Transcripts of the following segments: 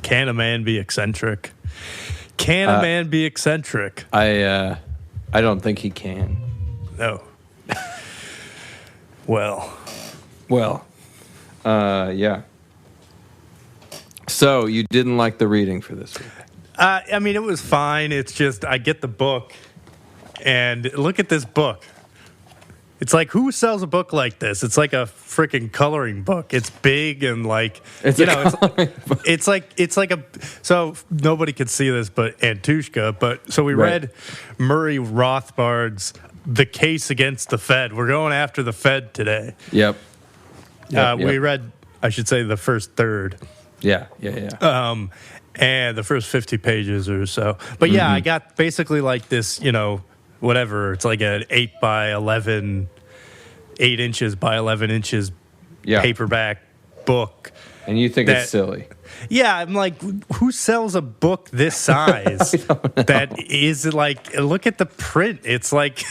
Can a man be eccentric? Can a man be eccentric? I don't think he can. No. Well, yeah. So you didn't like the reading for this week? I mean, it was fine. It's just I get the book, and look at this book. It's like, who sells a book like this? It's like a freaking coloring book. It's big and like, it's like a, so nobody could see this but Antushka, but so we read Murray Rothbard's The Case Against the Fed. We're going after the Fed today. Yep. We read, I should say, the first third. Yeah. And the first 50 pages or so. But yeah, I got basically like this, whatever. It's like an 8 inches by 11 inches paperback book. And you think it's silly? Yeah, I'm like, who sells a book this size? That is like, look at the print. It's like,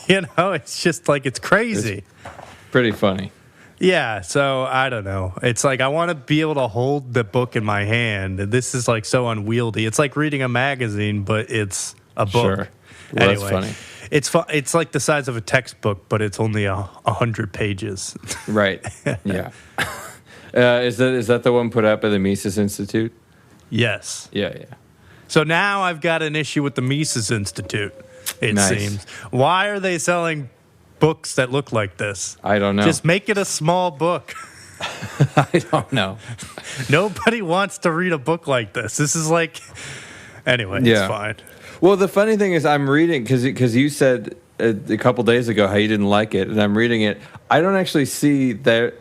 it's just like, it's crazy. It's pretty funny. Yeah, so I don't know. It's like I want to be able to hold the book in my hand. This is like so unwieldy. It's like reading a magazine, but it's a book. Sure. Well, anyway, that's funny. It's like the size of a textbook, but it's only 100 pages. Right. Yeah. Is that the one put out by the Mises Institute? Yes. Yeah. So now I've got an issue with the Mises Institute, it seems. Why are they selling books that look like this? I don't know. Just make it a small book. I don't know. Nobody wants to read a book like this. This is like, anyway, it's fine. Well, the funny thing is I'm reading, because you said a couple days ago how you didn't like it, and I'm reading it. I don't actually see that.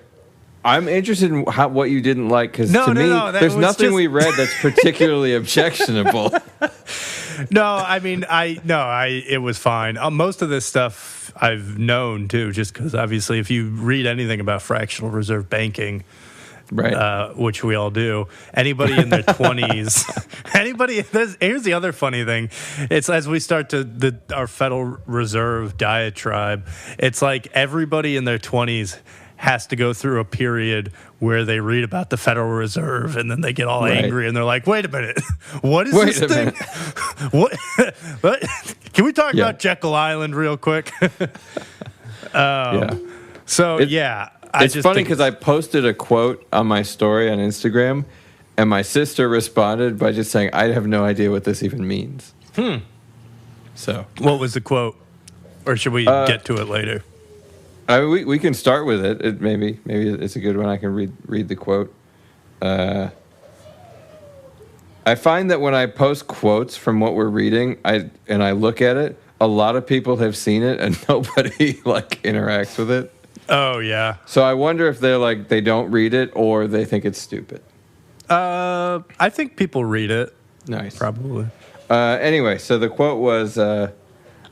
I'm interested in what you didn't like, because to me, there's nothing we read that's particularly objectionable. No, I mean, it was fine. Most of this stuff I've known, too, just because, obviously, if you read anything about fractional reserve banking, which we all do, anybody in their 20s, here's the other funny thing. It's as we start our Federal Reserve diatribe, it's like everybody in their 20s has to go through a period where they read about the Federal Reserve and then they get all angry and they're like, wait a minute, what is this thing? What? Can we talk about Jekyll Island real quick? So, it's funny because I posted a quote on my story on Instagram, and my sister responded by just saying, I have no idea what this even means. So, what was the quote? Or should we get to it later? We can start with it. Maybe it's a good one. I can read the quote. I find that when I post quotes from what we're reading, I look at it, a lot of people have seen it and nobody interacts with it. Oh yeah. So I wonder if they're like they don't read it or they think it's stupid. I think people read it. Nice. Probably. Anyway, so the quote was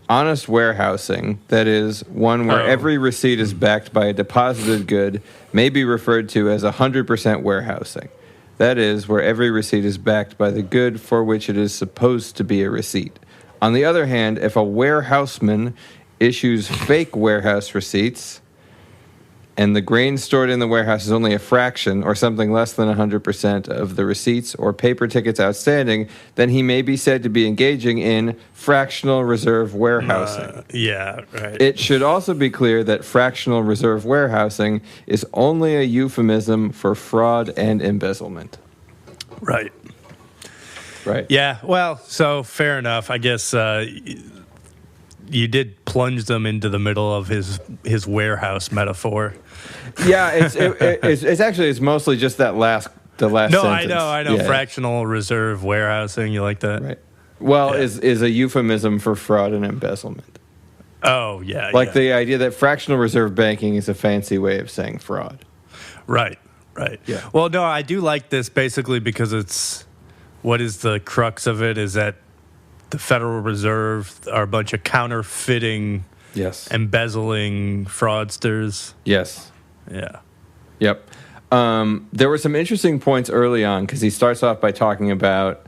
honest warehousing, that is, one where every receipt is backed by a deposited good, may be referred to as 100% warehousing. That is, where every receipt is backed by the good for which it is supposed to be a receipt. On the other hand, if a warehouseman issues fake warehouse receipts, and the grain stored in the warehouse is only a fraction or something less than 100% of the receipts or paper tickets outstanding, then he may be said to be engaging in fractional reserve warehousing. Right. It should also be clear that fractional reserve warehousing is only a euphemism for fraud and embezzlement. Right. Right. Yeah, well, so fair enough. I guess you did plunge them into the middle of his warehouse metaphor. Yeah, it's mostly just the last sentence. I know. Yeah. Fractional reserve warehousing. You like that? Right. Well, is a euphemism for fraud and embezzlement. Oh, yeah. The idea that fractional reserve banking is a fancy way of saying fraud. Right. Yeah. Well, no, I do like this basically because what is the crux of it is that the Federal Reserve are a bunch of counterfeiting, embezzling fraudsters. Yes. Yeah. Yep. There were some interesting points early on because he starts off by talking about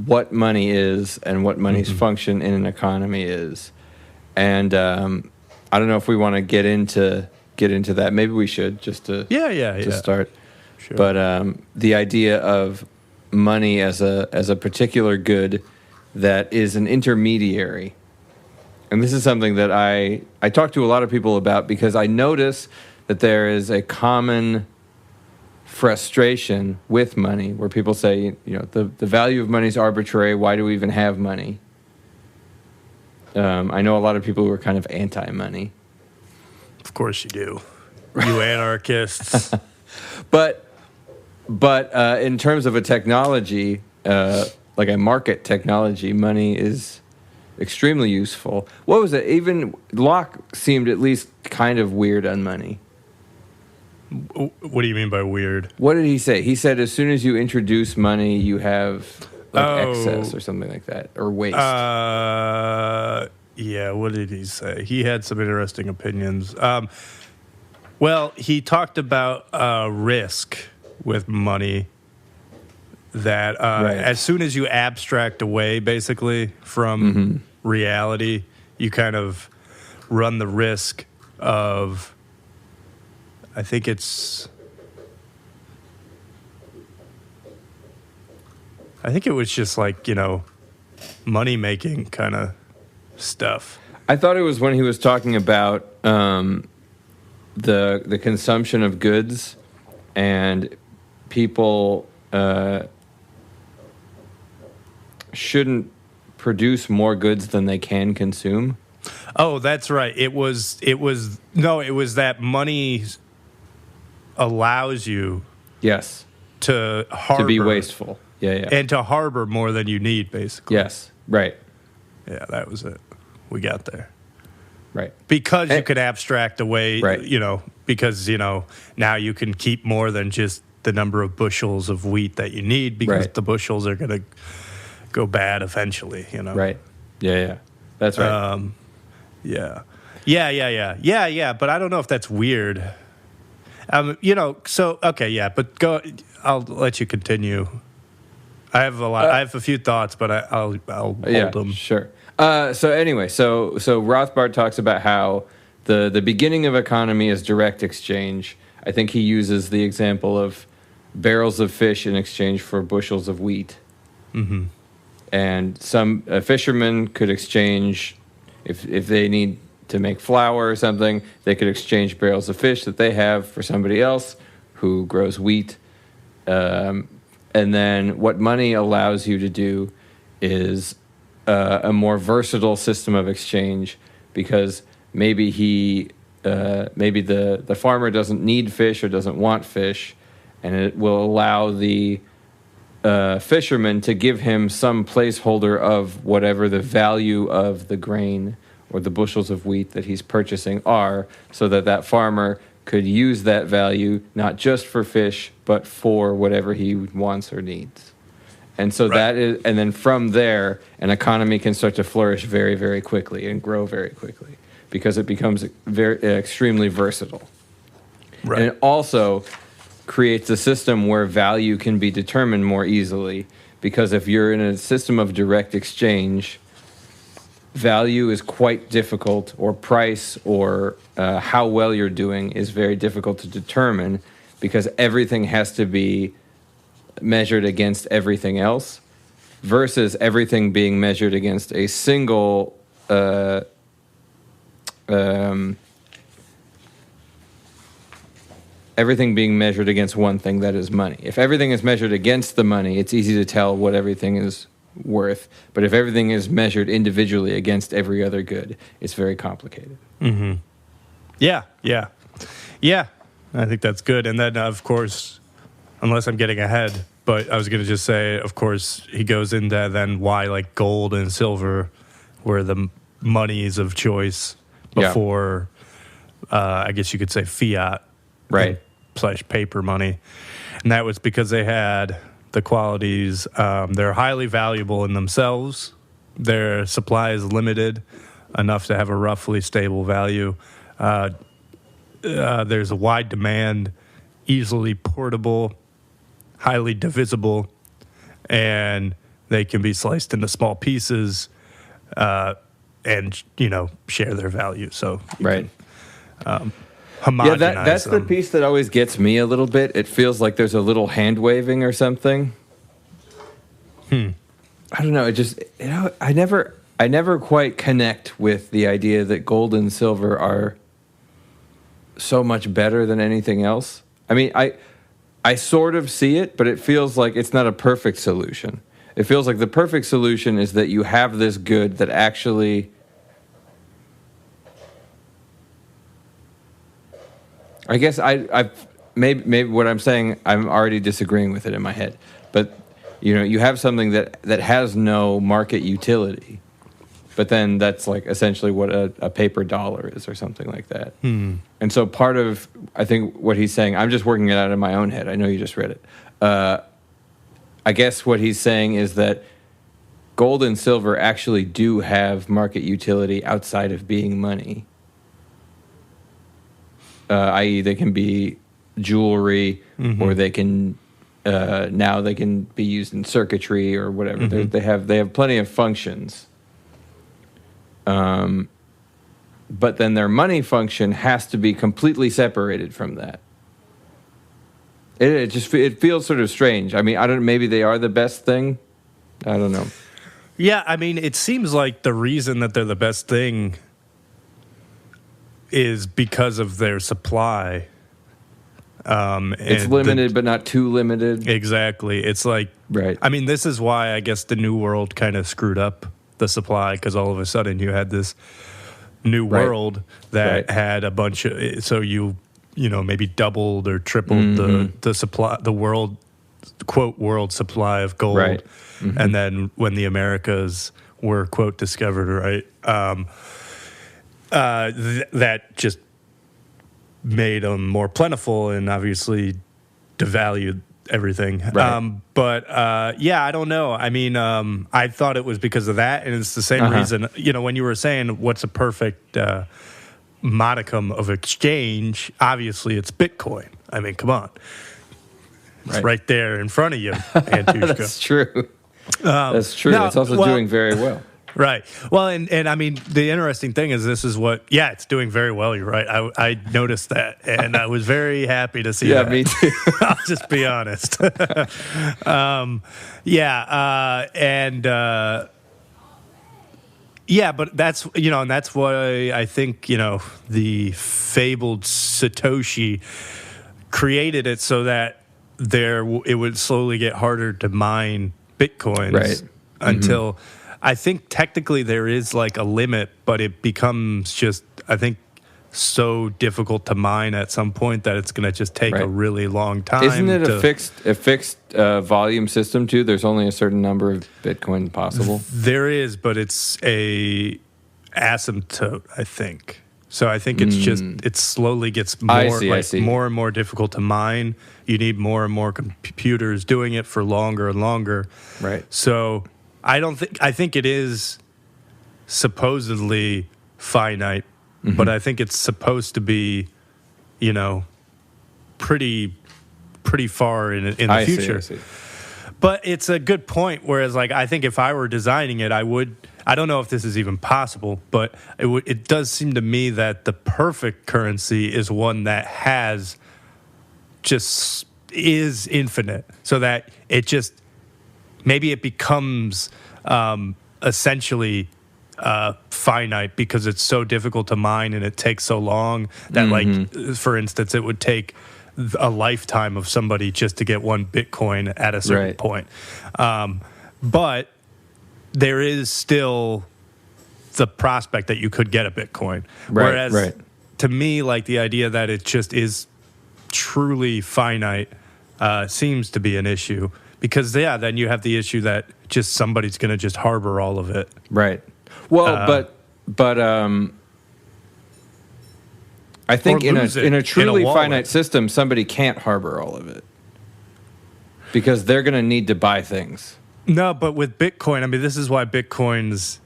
what money is and what money's function in an economy is. And I don't know if we want to get into that. Maybe we should just to start. Sure. But the idea of money as a particular good that is an intermediary. And this is something that I talk to a lot of people about because I notice that there is a common frustration with money where people say, the value of money is arbitrary. Why do we even have money? I know a lot of people who are kind of anti-money. Of course you do. You anarchists. But in terms of a technology, like a market technology, money is extremely useful. What was it? Even Locke seemed at least kind of weird on money. What do you mean by weird? What did he say? He said as soon as you introduce money, you have excess or something like that, or waste. Yeah, what did he say? He had some interesting opinions. Well, he talked about risk with money, that as soon as you abstract away, basically, from reality, you kind of run the risk of, I think it was just like, money-making kind of stuff. I thought it was when he was talking about the consumption of goods and people shouldn't produce more goods than they can consume. Oh, that's right. It was that money allows you to harbor, to be wasteful. Yeah. And to harbor more than you need, basically. Yes, right. Yeah, that was it. We got there. Right. Because you could abstract away, right. Because, now you can keep more than just the number of bushels of wheat that you need because the bushels are going to go bad eventually, Right. Yeah. That's right. Yeah. But I don't know if that's weird. But go. I'll let you continue. I have I have a few thoughts, but I'll hold them. Sure. So anyway, so Rothbard talks about how the beginning of economy is direct exchange. I think he uses the example of barrels of fish in exchange for bushels of wheat. Mm-hmm. And some fishermen could exchange, if they need to make flour or something, they could exchange barrels of fish that they have for somebody else who grows wheat. And then what money allows you to do is a more versatile system of exchange, because maybe the farmer doesn't need fish or doesn't want fish, and it will allow the fisherman to give him some placeholder of whatever the value of the grain or the bushels of wheat that he's purchasing are, so that farmer could use that value not just for fish, but for whatever he wants or needs. And so and then from there, an economy can start to flourish very, very quickly and grow very quickly because it becomes extremely versatile. Right. And it also creates a system where value can be determined more easily, because if you're in a system of direct exchange, value is quite difficult, or price, or how well you're doing is very difficult to determine, because everything has to be measured against everything else, versus everything being measured against a single everything being measured against one thing, that is money. If everything is measured against the money, it's easy to tell what everything is worth. But if everything is measured individually against every other good, it's very complicated. Mm-hmm. Yeah. I think that's good. And then, of course, unless I'm getting ahead, but I was going to just say, of course, he goes into then why like gold and silver were the monies of choice before, I guess you could say fiat, right? / paper money. And that was because they had the qualities. They're highly valuable in themselves. Their supply is limited enough to have a roughly stable value. There's a wide demand, easily portable, highly divisible, and they can be sliced into small pieces and, share their value. So right. Homogenize that's them. the piece that always gets me a little bit. It feels like there's a little hand waving or something. I don't know. It just, I never quite connect with the idea that gold and silver are so much better than anything else. I mean, I sort of see it, but it feels like it's not a perfect solution. It feels like the perfect solution is that you have this good that actually, I guess maybe what I'm saying, I'm already disagreeing with it in my head. But, you have something that has no market utility. But then that's like essentially what a paper dollar is or something like that. And so part of, I think, what he's saying, I'm just working it out in my own head. I know you just read it. I guess what he's saying is that gold and silver actually do have market utility outside of being money. I.e., they can be jewelry, or they can now they can be used in circuitry or whatever. They have plenty of functions. But then their money function has to be completely separated from that. It feels sort of strange. I mean, maybe they are the best thing. I don't know. Yeah, I mean, it seems like the reason that they're the best thing is because of their supply. It's limited, but not too limited. Exactly. It's like, right. I mean, this is why I guess the New World kind of screwed up the supply, because all of a sudden you had this new world that had a bunch of, so you maybe doubled or tripled the supply, the world, quote, world supply of gold. Right. And then when the Americas were, quote, discovered, right, that just made them more plentiful and obviously devalued everything. Right. Yeah, I don't know. I mean, I thought it was because of that, and it's the same reason. When you were saying what's a perfect modicum of exchange, obviously it's Bitcoin. I mean, come on. It's right there in front of you, Antushka. That's true. That's true. It's also doing very well. Right. Well, and I mean, the interesting thing is this is it's doing very well. You're right. I noticed that, and I was very happy to see that. Yeah, me too. I'll just be honest. But that's, and that's why I think, the fabled Satoshi created it so that it would slowly get harder to mine Bitcoins until I think technically there is like a limit, but it becomes just, I think, so difficult to mine at some point that it's going to just take a really long time. Isn't it a fixed volume system too? There's only a certain number of Bitcoin possible. There is, but it's a asymptote, I think. So I think it's just, it slowly gets more and more difficult to mine. You need more and more computers doing it for longer and longer. Right. So I think it is supposedly finite, but I think it's supposed to be, pretty far in the future. I see. But it's a good point. Whereas, like, I think if I were designing it, I don't know if this is even possible, but it does seem to me that the perfect currency is one that is infinite, so that it just, maybe it becomes essentially finite because it's so difficult to mine and it takes so long that, like, for instance, it would take a lifetime of somebody just to get one Bitcoin at a certain point. But there is still the prospect that you could get a Bitcoin. Whereas to me, like, the idea that it just is truly finite seems to be an issue. Because, then you have the issue that just somebody's going to just harbor all of it. Right. Well, but I think in a truly finite system, somebody can't harbor all of it. Because they're going to need to buy things. No, but with Bitcoin, I mean, this is why Bitcoin's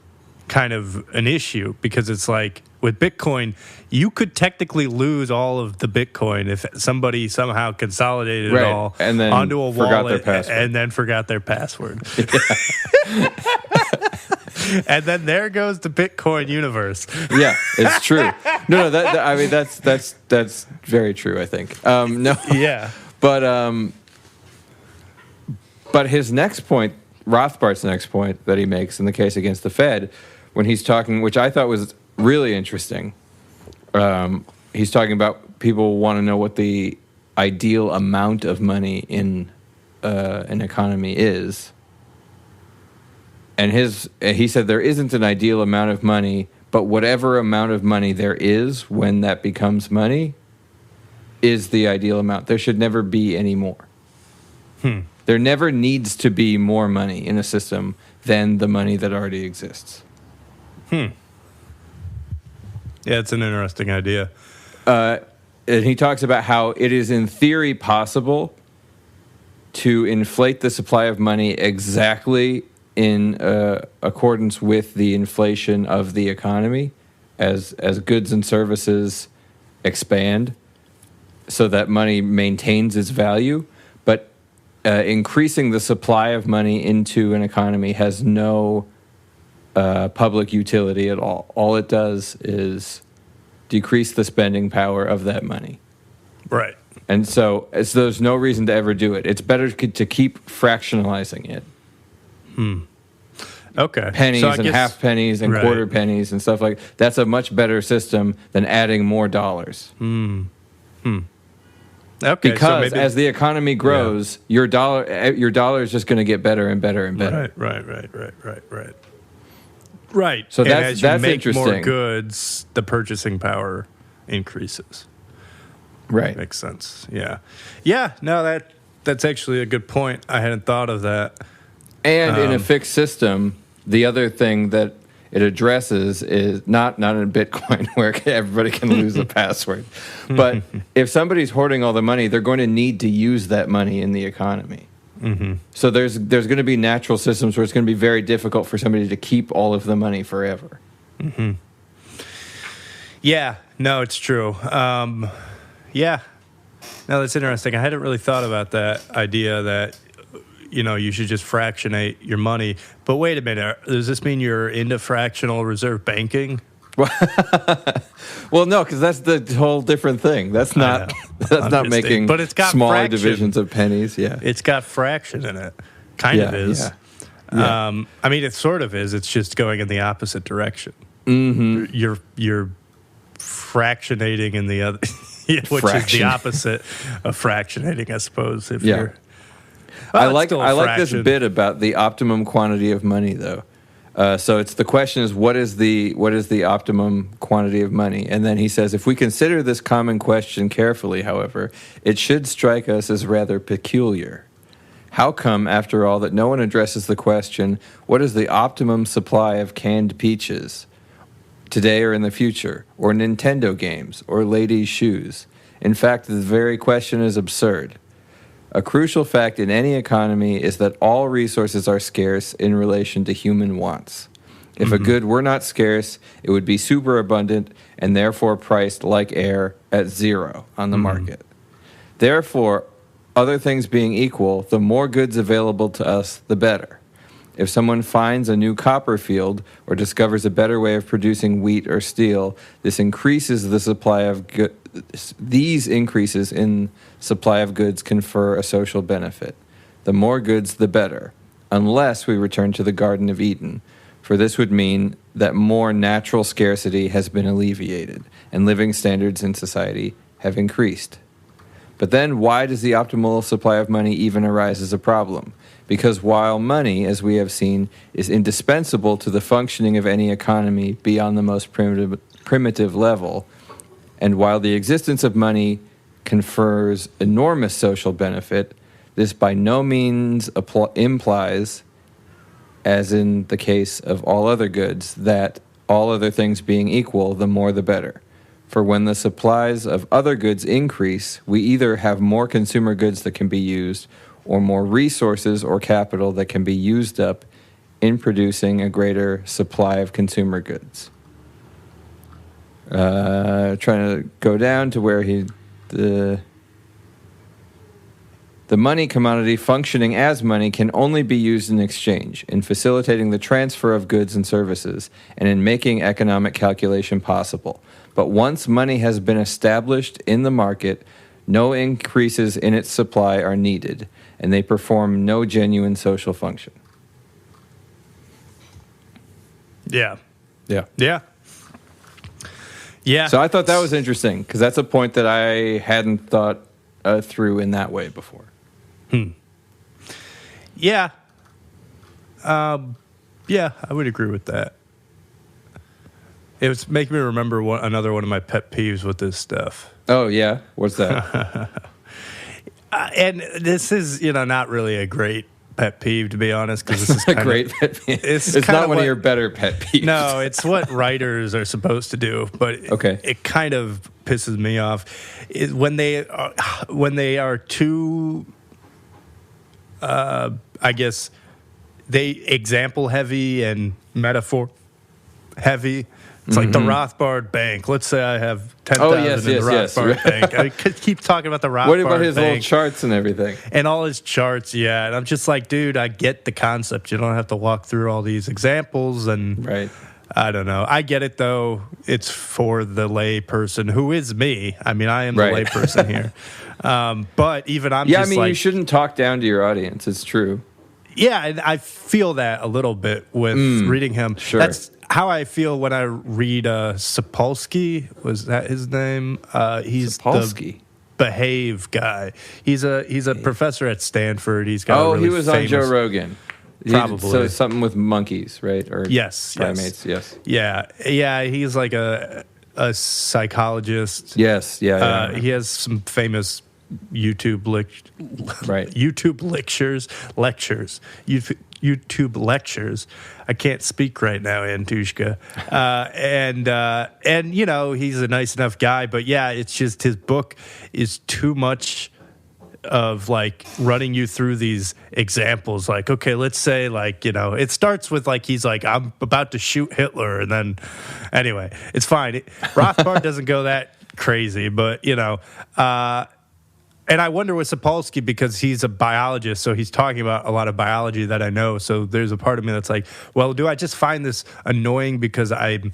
kind of an issue. Because it's like, with Bitcoin, you could technically lose all of the Bitcoin if somebody somehow consolidated it all and then onto a wallet and then forgot their password. And then there goes the Bitcoin universe. Yeah, it's true. No, I mean that's very true, I think. No. Yeah. But his next point Rothbard's next point that he makes in the case against the Fed, when he's talking, which I thought was really interesting. He's talking about people want to know what the ideal amount of money in an economy is. And he said there isn't an ideal amount of money, but whatever amount of money there is when that becomes money is the ideal amount. There should never be any more. There never needs to be more money in a system than the money that already exists. Yeah, it's an interesting idea. And he talks about how it is in theory possible to inflate the supply of money exactly in accordance with the inflation of the economy as goods and services expand so that money maintains its value. But increasing the supply of money into an economy has no public utility at all. All it does is decrease the spending power of that money. Right. And so there's no reason to ever do it. It's better to keep fractionalizing it. Okay. Pennies and half pennies and quarter pennies and stuff like that. That's a much better system than adding more dollars. Okay. Because as the economy grows, your dollar is just going to get better and better and better. Right. So and that's as you make interesting. More goods, the purchasing power increases. Right. Makes sense. Yeah. Yeah. No, that's actually a good point. I hadn't thought of that. And in a fixed system, the other thing that it addresses is not in Bitcoin where everybody can lose a password. But if somebody's hoarding all the money, they're going to need to use that money in the economy. So there's going to be natural systems where it's going to be very difficult for somebody to keep all of the money forever. Yeah. No, it's true. Yeah. No, that's interesting. I hadn't really thought about that idea that, you should just fractionate your money. But wait a minute. Does this mean you're into fractional reserve banking? Well, no, because that's the whole different thing. That's not making but it's got smaller fraction. Divisions of pennies. Yeah, it's got fraction in it. Kind of is. Yeah. I mean, it sort of is. It's just going in the opposite direction. You're fractionating in the other, which is the opposite of fractionating, I suppose. If you're, I like this bit about the optimum quantity of money, though. So the question is, what is the optimum quantity of money? And then he says, if we consider this common question carefully, however, it should strike us as rather peculiar. How come, after all, that no one addresses the question, what is the optimum supply of canned peaches today or in the future, or Nintendo games, or ladies' shoes? In fact, the very question is absurd. A crucial fact in any economy is that all resources are scarce in relation to human wants. If a good were not scarce, it would be superabundant and therefore priced like air at zero on the market. Therefore, other things being equal, the more goods available to us, the better. If someone finds a new copper field or discovers a better way of producing wheat or steel, this increases the supply of goods. These increases in supply of goods confer a social benefit. The more goods, the better, unless we return to the Garden of Eden, for this would mean that more natural scarcity has been alleviated and living standards in society have increased. But then why does the optimal supply of money even arise as a problem? Because while money, as we have seen, is indispensable to the functioning of any economy beyond the most primitive level, and while the existence of money confers enormous social benefit, this by no means implies, as in the case of all other goods, that all other things being equal, the more the better. For when the supplies of other goods increase, we either have more consumer goods that can be used, or more resources or capital that can be used up in producing a greater supply of consumer goods. Trying to go down to where the money commodity functioning as money can only be used in exchange, in facilitating the transfer of goods and services, and in making economic calculation possible. But once money has been established in the market, no increases in its supply are needed, and they perform no genuine social function. Yeah. Yeah. Yeah. Yeah. So I thought that was interesting because that's a point that I hadn't thought through in that way before. Yeah. Yeah, I would agree with that. It was making me remember another one of my pet peeves with this stuff. Oh, yeah? What's that? And this is, not really a great pet peeve, to be honest, because this is a great pet peeve. It's not one of your better pet peeves. No, it's what writers are supposed to do, but it kind of pisses me off. When they are too, I guess, they example heavy and metaphor heavy. It's like the Rothbard Bank. Let's say I have 10,000 in the Rothbard Bank. I could keep talking about the Rothbard Bank. What about his little charts and everything? And all his charts, yeah. And I'm just like, dude, I get the concept. You don't have to walk through all these examples. And I don't know. I get it, though. It's for the lay person, who is me. I mean, I am the lay person here. But even I'm just like... you shouldn't talk down to your audience. It's true. Yeah, and I feel that a little bit with reading him. Sure. That's how I feel when I read Sapolsky. Was that his name? He's Sapolsky. The Behave guy. He's a professor at Stanford. He's got a really he was famous, on Joe Rogan. Probably. So something with monkeys, right? Or primates, yes. Yeah, he's like a psychologist. Yes, He has some famous YouTube YouTube lectures. I can't speak right now, Antushka. And he's a nice enough guy, but yeah, it's just his book is too much of like running you through these examples. Like, okay, let's say it starts with like, he's like, I'm about to shoot Hitler. And then anyway, it's fine. Rothbard doesn't go that crazy, but and I wonder with Sapolsky, because he's a biologist, so he's talking about a lot of biology that I know. So there's a part of me that's like, well, do I just find this annoying because I'm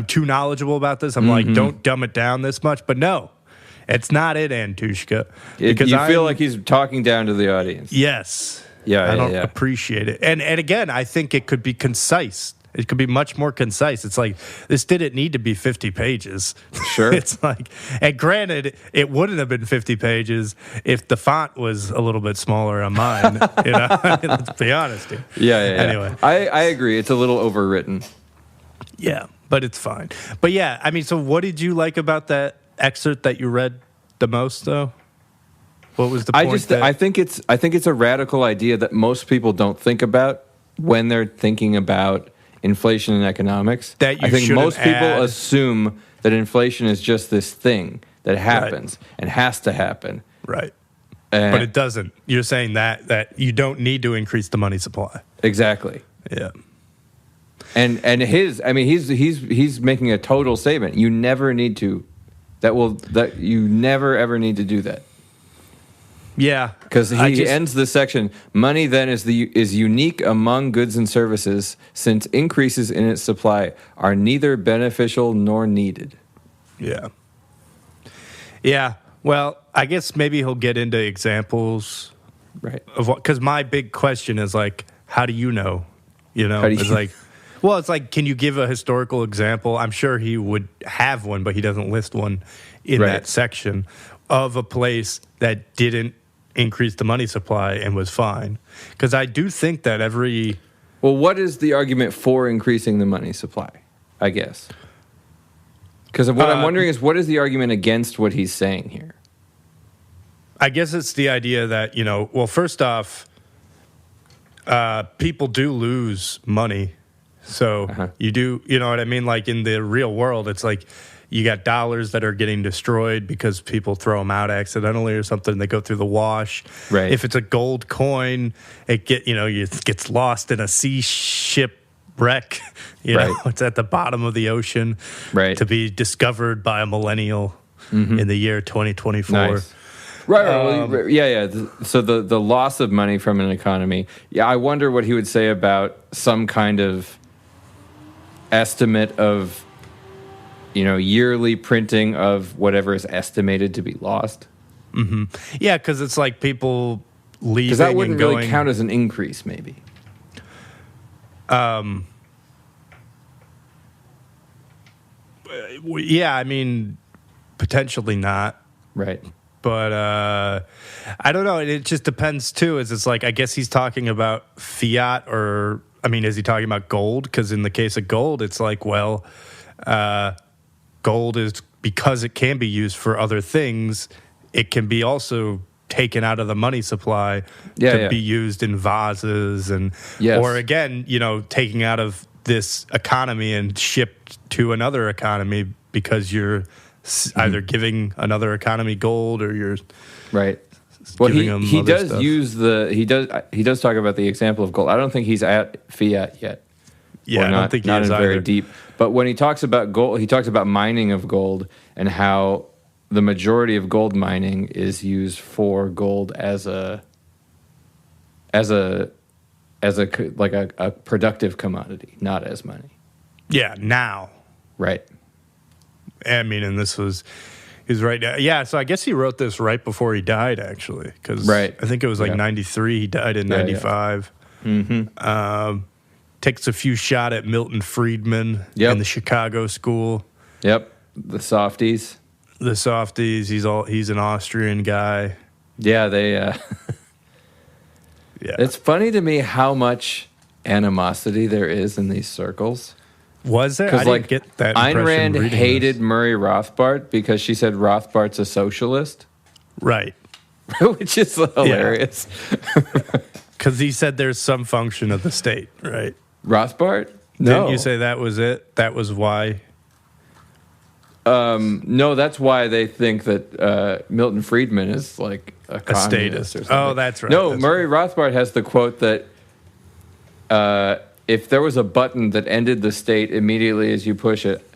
too knowledgeable about this? I'm like, don't dumb it down this much. But no, it's not it, Antushka. Because you feel like he's talking down to the audience. Yes. Yeah, I don't appreciate it. And again, I think it could be concise. It could be much more concise. It's like, this didn't need to be 50 pages. Sure. It's like, and granted, it wouldn't have been 50 pages if the font was a little bit smaller on mine. Let's be honest here. Yeah. Anyway. I agree. It's a little overwritten. Yeah, but it's fine. But yeah, I mean, so what did you like about that excerpt that you read the most, though? What was the point? I think it's a radical idea that most people don't think about when they're thinking about inflation and economics. I think most people assume that inflation is just this thing that happens and has to happen. Right. But it doesn't. You're saying that you don't need to increase the money supply. Exactly. Yeah. And he's making a total statement. You never need to. You never ever need to do that. Yeah, because he ends the section. Money then is unique among goods and services, since increases in its supply are neither beneficial nor needed. Yeah. Yeah. Well, I guess maybe he'll get into examples, right? Of what? Because my big question is like, how do you know? It's like, well, it's like, can you give a historical example? I'm sure he would have one, but he doesn't list one in that section of a place that didn't increase the money supply and was fine. Because I do think that Well, what is the argument for increasing the money supply, I guess? Because what I'm wondering is, what is the argument against what he's saying here? I guess it's the idea that, well, first off, people do lose money. So you do, you know what I mean? Like in the real world, it's like, you got dollars that are getting destroyed because people throw them out accidentally or something. They go through the wash. Right. If it's a gold coin, it gets lost in a sea ship wreck. It's at the bottom of the ocean to be discovered by a millennial in the year 2024. Nice. Right. Yeah. So the loss of money from an economy. Yeah, I wonder what he would say about some kind of estimate of yearly printing of whatever is estimated to be lost. Mm-hmm. Yeah, because it's like people leaving. Because that wouldn't really count as an increase, maybe. Yeah, I mean, potentially not. Right. But I don't know. It just depends, too. It's like, I guess he's talking about fiat or, I mean, is he talking about gold? Because in the case of gold, it's like, well, gold is, because it can be used for other things, it can be also taken out of the money supply to be used in vases and, or again, taking out of this economy and shipped to another economy because you're either giving another economy gold or you're Well, he does stuff. He does talk about the example of gold. I don't think he's at fiat yet. Yeah, I don't think he is not either. Very deep. But when he talks about gold, he talks about mining of gold and how the majority of gold mining is used for gold as a productive commodity, not as money. Yeah, now. Right. I mean, and he's right now. Yeah, so I guess he wrote this right before he died, actually, because I think it was like 93. He died in 95. Yeah. Mm-hmm. Takes a few shot at Milton Friedman in the Chicago school. Yep, the softies. He's an Austrian guy. Yeah, they. Yeah. It's funny to me how much animosity there is in these circles. Was there? I didn't get that impression. Ayn Rand hated Murray Rothbard because she said Rothbard's a socialist. Right. Which is hilarious. Because he said there's some function of the state, right? Rothbard? No. Didn't you say that was it? That was why? No, that's why they think that Milton Friedman is like a communist or something. Oh, that's right. No, Murray Rothbard has the quote that if there was a button that ended the state immediately as you push it,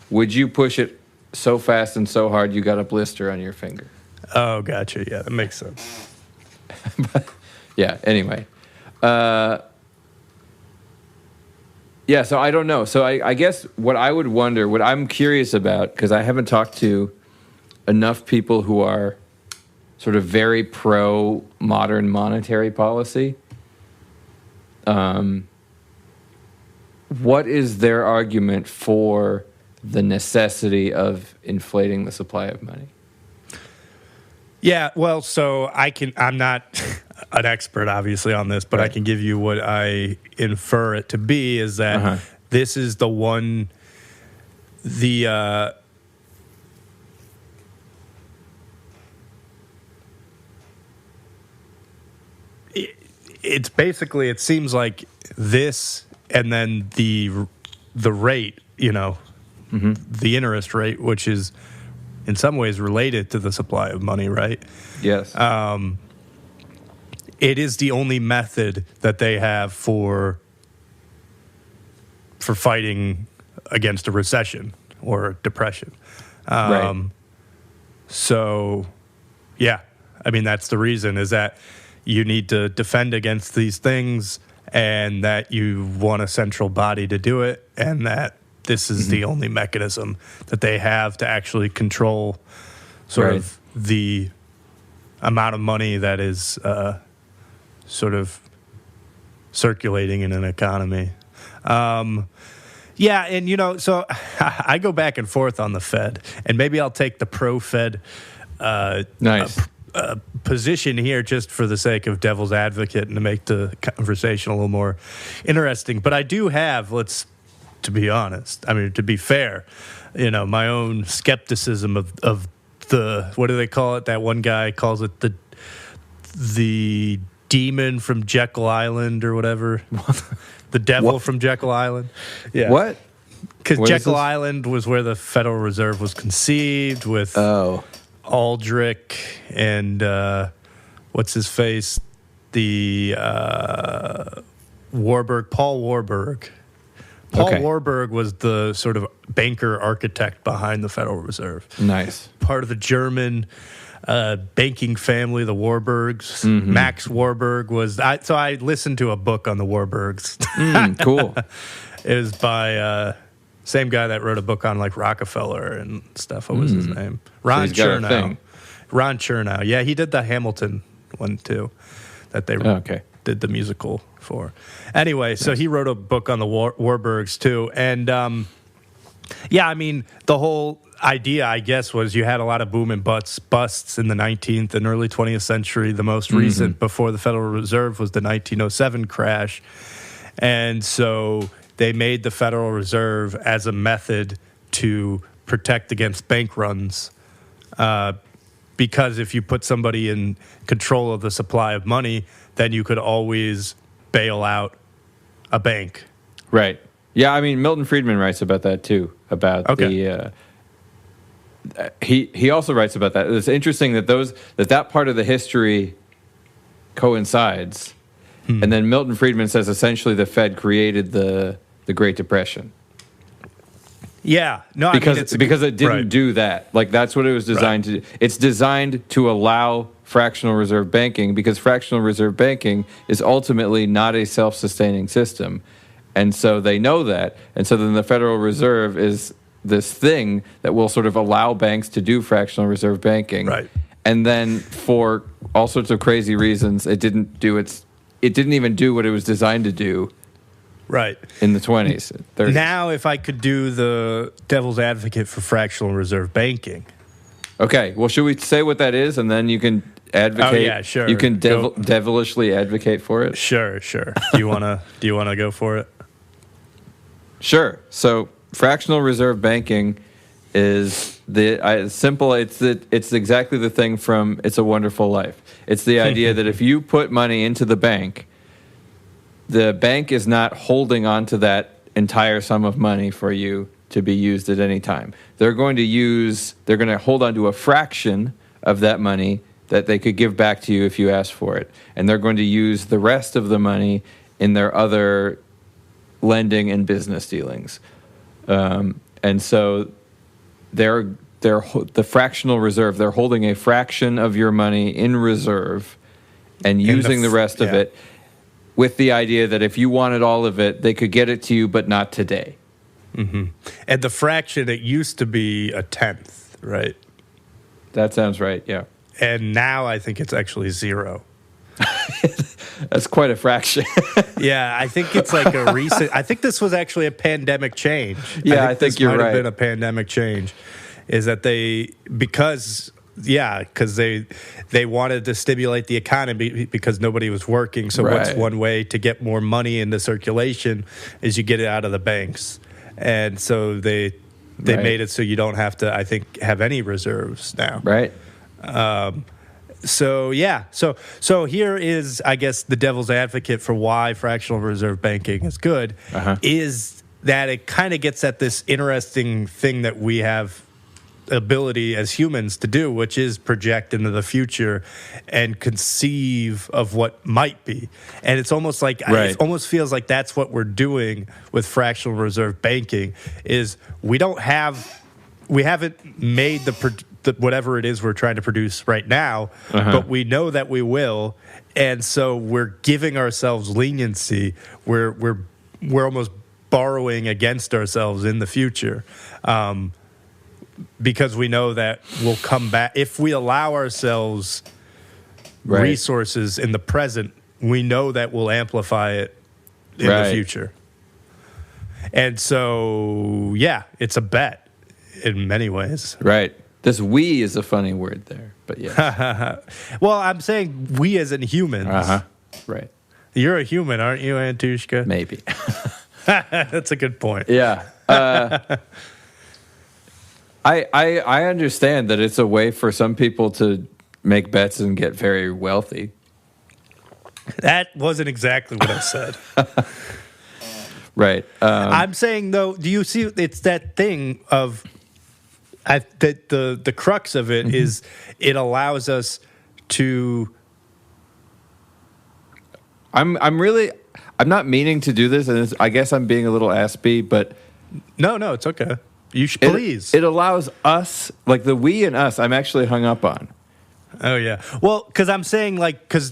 would you push it so fast and so hard you got a blister on your finger? Oh, gotcha. Yeah, that makes sense. Anyway. So I don't know. So I guess what I'm curious about, because I haven't talked to enough people who are sort of very pro-modern monetary policy, what is their argument for the necessity of inflating the supply of money? Yeah, well, so I'm not an expert, obviously, on this, but I can give you what I infer it to be, is that this is the one, it's basically, it seems like this and then the rate, the interest rate, which is in some ways related to the supply of money, right? Yes. It is the only method that they have for fighting against a recession or depression. Right. So, yeah, I mean, that's the reason, is that you need to defend against these things and that you want a central body to do it, and that this is the only mechanism that they have to actually control sort of the amount of money that is sort of circulating in an economy. And, so I go back and forth on the Fed, and maybe I'll take the pro-Fed position here just for the sake of devil's advocate and to make the conversation a little more interesting. But I do have, to be honest, I mean, to be fair, my own skepticism of the, what do they call it? That one guy calls it the demon from Jekyll Island or whatever. The devil from Jekyll Island. Yeah. What? Because Jekyll Island was where the Federal Reserve was conceived with Aldrich and what's his face? The Warburg, Paul Warburg. Paul Warburg was the sort of banker architect behind the Federal Reserve. Nice. Part of the German banking family, the Warburgs. Max Warburg was... So I listened to a book on the Warburgs. Cool. It was by same guy that wrote a book on like Rockefeller and stuff. What was his name? Ron Chernow. Ron Chernow. Yeah, he did the Hamilton one too that they did the musical for. Anyway, so he wrote a book on the Warburgs too, and I mean, the whole idea, I guess, was you had a lot of boom and busts in the 19th and early 20th century. The most recent before the Federal Reserve was the 1907 crash, and so they made the Federal Reserve as a method to protect against bank runs. Because if you put somebody in control of the supply of money, then you could always bail out a bank. Right. Yeah, I mean, Milton Friedman writes about that too, about the... He also writes about that. It's interesting that that part of the history coincides. And then Milton Friedman says essentially the Fed created the Great Depression. Yeah, no, because it didn't do that. Like, that's what it was designed to do. It's designed to allow fractional reserve banking, because fractional reserve banking is ultimately not a self-sustaining system. And so they know that. And so then the Federal Reserve is this thing that will sort of allow banks to do fractional reserve banking. Right. And then for all sorts of crazy reasons, it didn't even do what it was designed to do. Right. In the 20s, 30s. Now, if I could do the devil's advocate for fractional reserve banking. Okay. Well, should we say what that is, and then you can advocate? Oh, yeah, sure. You can devilishly advocate for it? Sure. Do you wanna go for it? Sure. So, fractional reserve banking is simple. It's exactly the thing from It's a Wonderful Life. It's the idea that if you put money into the bank is not holding on to that entire sum of money for you to be used at any time. They're going to hold on to a fraction of that money that they could give back to you if you ask for it. And they're going to use the rest of the money in their other lending and business dealings. And so the fractional reserve, they're holding a fraction of your money in reserve and using the rest of it, with the idea that if you wanted all of it, they could get it to you, but not today. Mm-hmm. And the fraction, it used to be a tenth, right? That sounds right, yeah. And now I think it's actually 0. That's quite a fraction. Yeah, I think it's like a recent... I think this was actually a pandemic change. Yeah, I think you're right. This might have been a pandemic change. Is that because they wanted to stimulate the economy because nobody was working. So what's one way to get more money into circulation is you get it out of the banks. And so they made it so you don't have to, I think, have any reserves now. Right. So here is, I guess, the devil's advocate for why fractional reserve banking is good, is that it kind of gets at this interesting thing that we have ability as humans to do, which is project into the future and conceive of what might be. And it's almost like it almost feels like that's what we're doing with fractional reserve banking. Is we haven't made the whatever it is we're trying to produce right now, but we know that we will, and so we're giving ourselves leniency. We're almost borrowing against ourselves in the future. Because we know that we'll come back. If we allow ourselves resources in the present, we know that we'll amplify it in the future. And so, it's a bet in many ways. Right. This "we" is a funny word there, but yes. Well, I'm saying we as in humans. Right. You're a human, aren't you, Antushka? Maybe. That's a good point. Yeah. I understand that it's a way for some people to make bets and get very wealthy. That wasn't exactly what I said. Right. I'm saying, though, do you see it's that thing of that the crux of it is it allows us to... I'm not meaning to do this, and I guess I'm being a little aspy, but... No, it's okay. You should please. It allows us, like the "we" and "us," I'm actually hung up on. Oh, yeah. Well, because I'm saying, like, because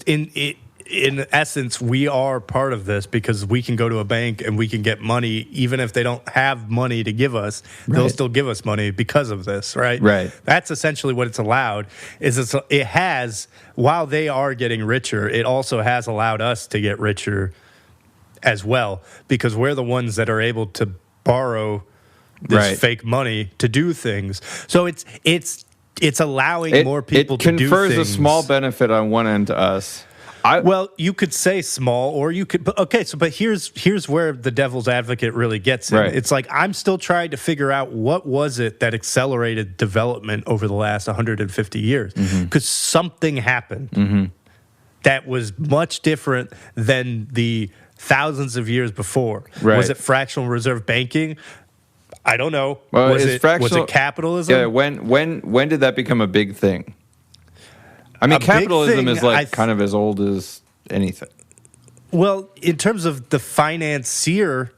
in essence, we are part of this because we can go to a bank and we can get money, even if they don't have money to give us, they'll still give us money because of this, right? Right. That's essentially what it's allowed. It has, while they are getting richer, it also has allowed us to get richer as well, because we're the ones that are able to borrow this fake money to do things. So it's allowing more people to do things. It confers a small benefit on one end to us. Well, you could say small, or you could. But here's where the devil's advocate really gets in. Right. It's like I'm still trying to figure out what was it that accelerated development over the last 150 years, because something happened that was much different than the thousands of years before. Right. Was it fractional reserve banking? I don't know. Well, was it capitalism? Yeah. When did that become a big thing? I mean, capitalism is kind of as old as anything. Well, in terms of the financier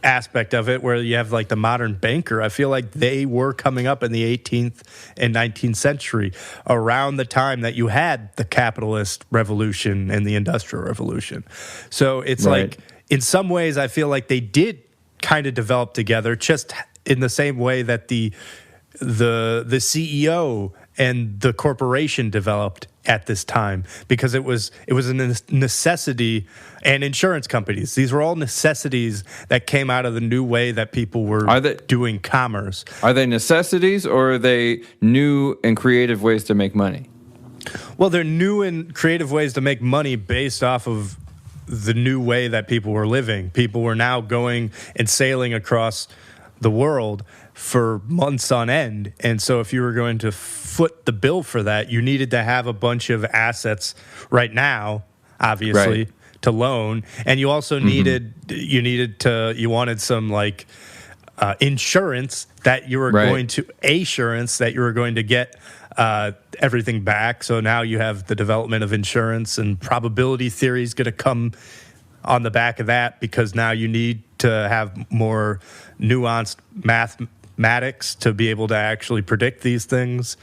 aspect of it, where you have like the modern banker, I feel like they were coming up in the 18th and 19th century, around the time that you had the capitalist revolution and the industrial revolution. So it's like, in some ways, I feel like they did kind of develop together, just in the same way that the CEO and the corporation developed at this time, because it was a necessity, and insurance companies. These were all necessities that came out of the new way that people were doing commerce. Are they necessities, or are they new and creative ways to make money? Well, they're new and creative ways to make money based off of the new way that people were living. People were now going and sailing across the world for months on end. And so if you were going to foot the bill for that, you needed to have a bunch of assets right now, obviously, to loan. And you also you wanted some like insurance that you were going to get everything back. So now you have the development of insurance, and probability theory is going to come on the back of that, because now you need to have more nuanced mathematics to be able to actually predict these things.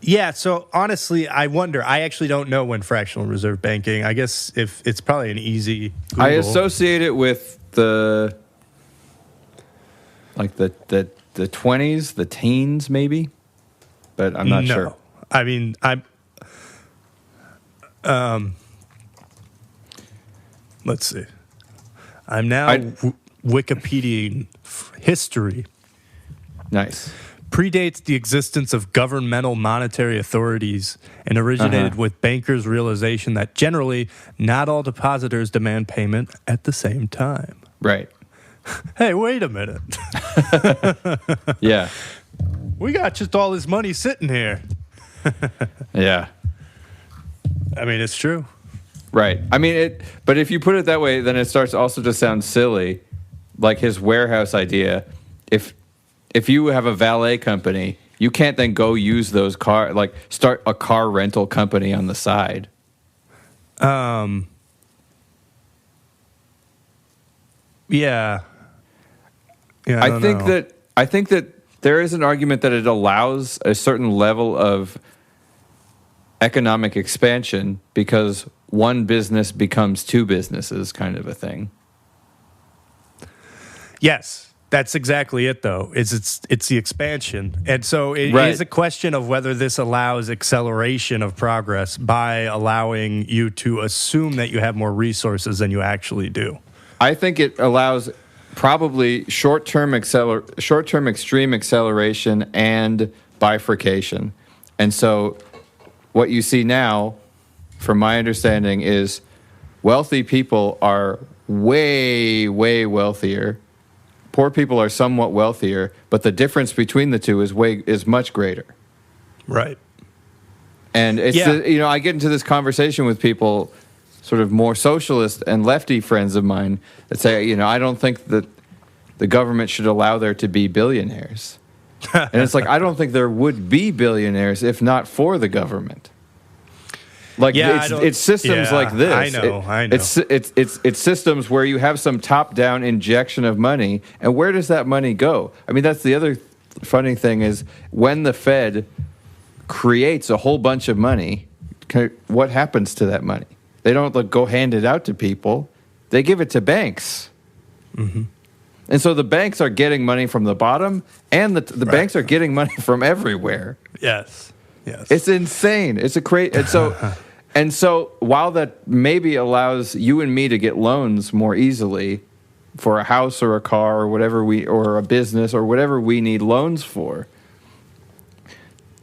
Yeah, so honestly, I wonder. I actually don't know when fractional reserve banking. I guess if it's probably an easy Google. I associate it with the 20s, the teens maybe, but I'm not sure. I mean, let's see. I'm now Wikipediaing history. Nice. Predates the existence of governmental monetary authorities and originated with bankers' realization that generally not all depositors demand payment at the same time. Right. Hey, wait a minute. Yeah. We got just all this money sitting here. Yeah. I mean, it's true. Right. I mean, but if you put it that way, then it starts also to sound silly, like his warehouse idea. If you have a valet company, you can't then go use those start a car rental company on the side. Yeah. I think that there is an argument that it allows a certain level of economic expansion because one business becomes two businesses, kind of a thing. Yes. That's exactly it, though. It's the expansion. And so it is a question of whether this allows acceleration of progress by allowing you to assume that you have more resources than you actually do. I think it allows probably short-term extreme acceleration and bifurcation. And so what you see now, from my understanding, is wealthy people are way, way wealthier. Poor people are somewhat wealthier, but the difference between the two is much greater. Right. And it's I get into this conversation with people, sort of more socialist and lefty friends of mine, that say, I don't think that the government should allow there to be billionaires. And it's like, I don't think there would be billionaires if not for the government. Like it's systems like this. I know. It's systems where you have some top-down injection of money, and where does that money go? I mean, that's the other funny thing is when the Fed creates a whole bunch of money, Okay, what happens to that money? They don't go hand it out to people. They give it to banks. Mm-hmm. And so the banks are getting money from the bottom, and the banks are getting money from everywhere. Yes. It's insane. It's a crazy. And so while that maybe allows you and me to get loans more easily for a house or a car or whatever or a business or whatever we need loans for,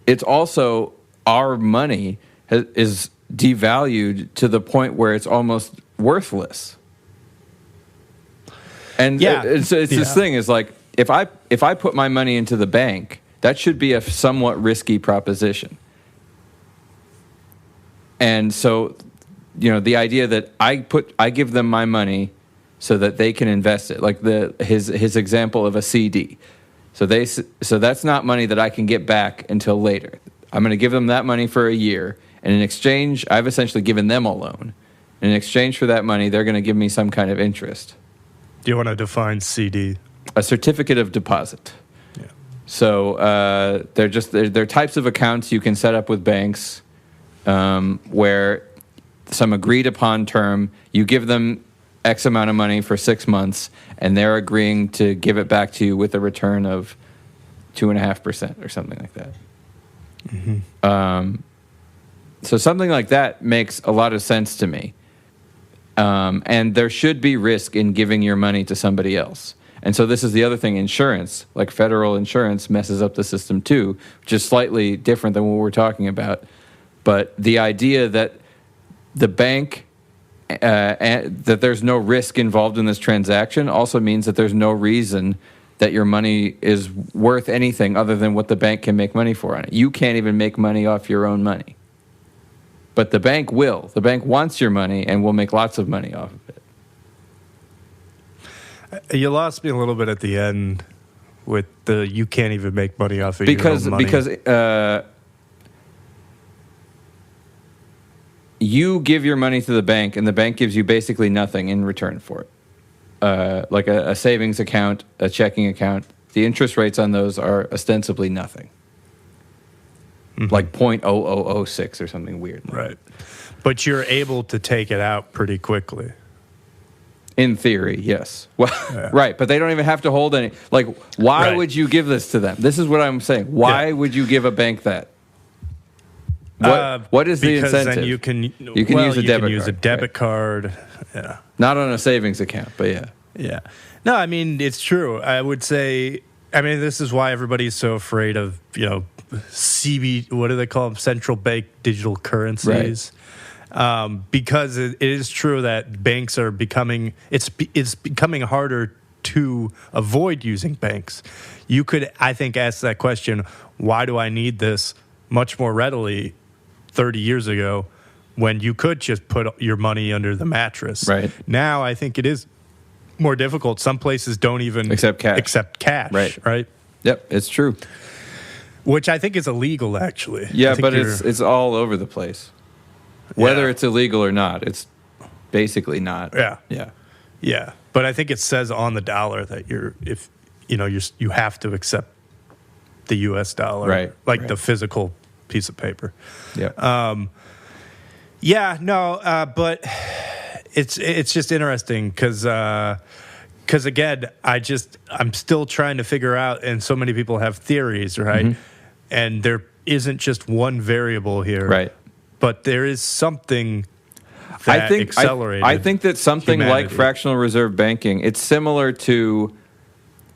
it's also our money is devalued to the point where it's almost worthless. And it's this thing is like, if I put my money into the bank, that should be a somewhat risky proposition. And so, the idea that I give them my money so that they can invest it, like his example of a CD. So that's not money that I can get back until later. I'm going to give them that money for a year, and in exchange, I've essentially given them a loan. And in exchange for that money, they're going to give me some kind of interest. Do you want to define CD? A certificate of deposit. Yeah. So they're types of accounts you can set up with banks, where some agreed upon term, you give them X amount of money for 6 months, and they're agreeing to give it back to you with a return of 2.5% or something like that. Mm-hmm. So something like that makes a lot of sense to me. And there should be risk in giving your money to somebody else. And so this is the other thing, insurance, like federal insurance, messes up the system too, which is slightly different than what we're talking about. But the idea that the bank, that there's no risk involved in this transaction also means that there's no reason that your money is worth anything other than what the bank can make money for on it. You can't even make money off your own money. But the bank will. The bank wants your money and will make lots of money off of it. You lost me a little bit at the end with the you can't even make money off of your own money. Because you give your money to the bank, and the bank gives you basically nothing in return for it. Like a savings account, a checking account, the interest rates on those are ostensibly nothing. Mm-hmm. Like 0.0006 or something weird. Right. But you're able to take it out pretty quickly. In theory, yes. Well, right, but they don't even have to hold any. Like, why would you give this to them? This is what I'm saying. Why would you give a bank that? What is the incentive? Because then you can use a debit card. Yeah. Not on a savings account, but yeah. Yeah. No, I mean, it's true. I would say, this is why everybody's so afraid of, CB, what do they call them? Central bank digital currencies. Right. Because it is true that banks are becoming harder to avoid using banks. You could, I think, ask that question, why do I need this, much more readily 30 years ago when you could just put your money under the mattress. Right. Now I think it is more difficult. Some places don't even accept cash. Right? Yep, it's true. Which I think is illegal, actually. Yeah, but it's all over the place. Whether it's illegal or not, it's basically not. Yeah. But I think it says on the dollar that you have to accept the U.S. dollar, right? The physical piece of paper. Yeah. But it's just interesting because again, I'm still trying to figure out, and so many people have theories, right? Mm-hmm. And there isn't just one variable here, right? But there is something that accelerated. I think that something humanity. like fractional reserve banking, it's similar to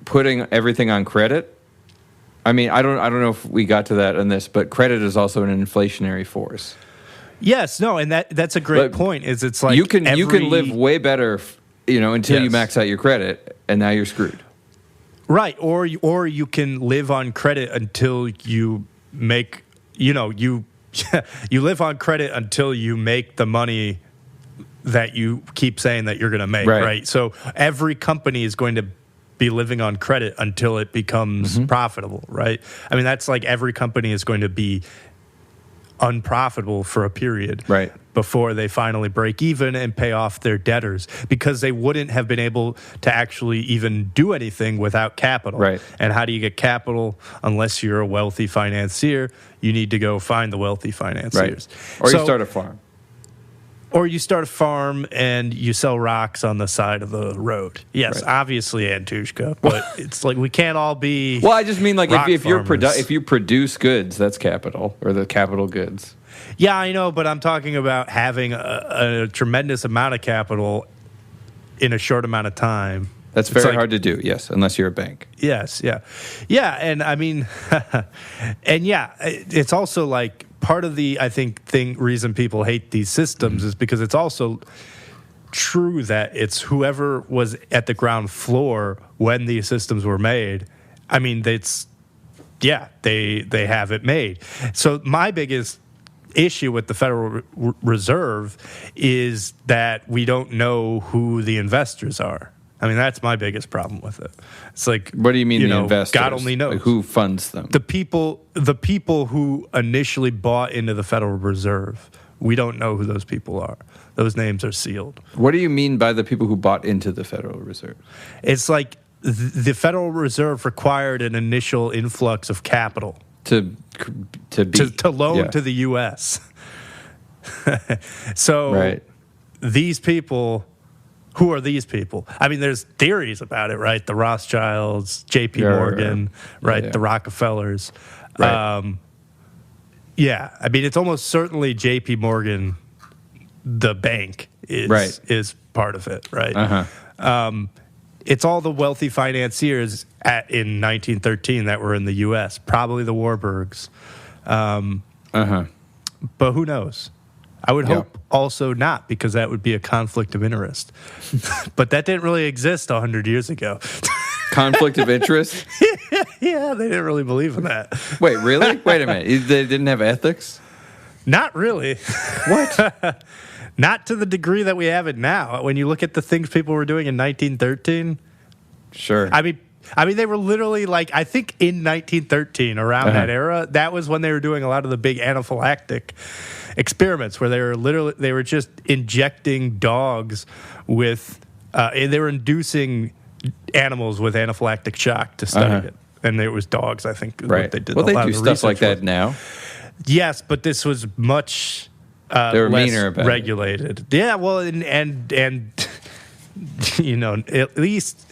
putting everything on credit. I don't know if we got to that in this, but credit is also an inflationary force. Yes, no, and that's a great point. It's like you can live way better, until you max out your credit, and now you're screwed. Right, or you can live on credit until you make you live on credit until you make the money that you keep saying that you're going to make. Right. So every company is going to be living on credit until it becomes profitable, right? That's like every company is going to be unprofitable for a period. Right. Before they finally break even and pay off their debtors, because they wouldn't have been able to actually even do anything without capital. Right. And how do you get capital unless you're a wealthy financier? You need to go find the wealthy financiers. Right. Or you start a farm. Or you start a farm and you sell rocks on the side of the road. Yes, Right. obviously, Antushka, but it's like we can't all be. Well, I just mean like if farmers. you produce goods, that's capital, or the capital goods. Yeah, I know, but I'm talking about having a tremendous amount of capital in a short amount of time. That's very hard to do, yes, unless you're a bank. Yes, yeah. Yeah, and I mean, and yeah, it's also like part of the, I think, reason people hate these systems is because it's also true that it's whoever was at the ground floor when these systems were made. I mean, they have it made. So my biggest issue with the Federal Reserve is that we don't know who the investors are. I mean, that's my biggest problem with it. It's like, what do you mean the investors? God only knows. Like who funds them? The people who initially bought into the Federal Reserve. We don't know who those people are. Those names are sealed. What do you mean by the people who bought into the Federal Reserve? It's like the Federal Reserve required an initial influx of capital to loan to the U.S. So these people, who are these people? I mean, there's theories about it, right? The Rothschilds, J.P. Morgan, right? The Rockefellers. Right. I mean, it's almost certainly J.P. Morgan, the bank, is part of it, right? Uh-huh. It's all the wealthy financiers in 1913 that were in the U.S., probably the Warburgs. But who knows? I would hope also not, because that would be a conflict of interest. But that didn't really exist 100 years ago. Conflict of interest? Yeah, they didn't really believe in that. Wait, really? Wait a minute. They didn't have ethics? Not really. What? Not to the degree that we have it now. When you look at the things people were doing in 1913. Sure. I mean, they were literally like, I think in 1913, around that era, that was when they were doing a lot of the big anaphylactic experiments where they were just injecting dogs with, they were inducing animals with anaphylactic shock to study it. And it was dogs, I think, what they did. Well, they do stuff like that now. Yes, but this was much they were less meaner about regulated. It. Yeah, well, and you know, at least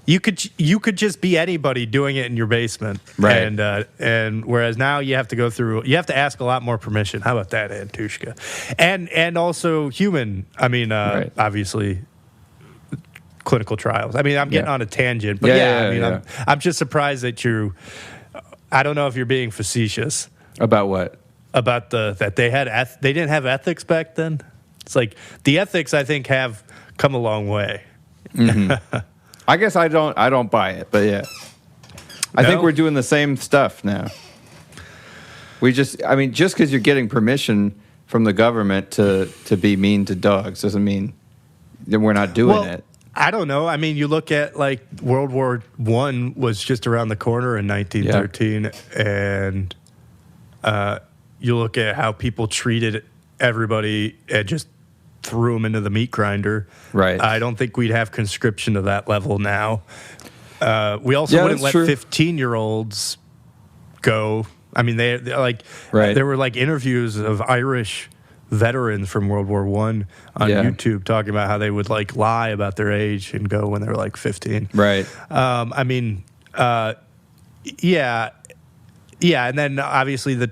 you could just be anybody doing it in your basement, right? And whereas now you have to ask a lot more permission. How about that, Antushka? And also human. I mean, obviously. Clinical trials. I mean, I'm getting on a tangent, but I'm just surprised that I don't know if you're being facetious. About what? About that they didn't have ethics back then. It's like the ethics, I think, have come a long way. Mm-hmm. I guess I don't buy it, but yeah. I think we're doing the same stuff now. Just because you're getting permission from the government to be mean to dogs doesn't mean that we're not doing it. I don't know. I mean, you look at like World War I was just around the corner in 1913, and you look at how people treated everybody and just threw them into the meat grinder. Right. I don't think we'd have conscription to that level now. We also wouldn't let 15-year-olds go. I mean, there were like interviews of Irish veterans from World War I on YouTube talking about how they would like lie about their age and go when they were like 15. Right. I mean, and then obviously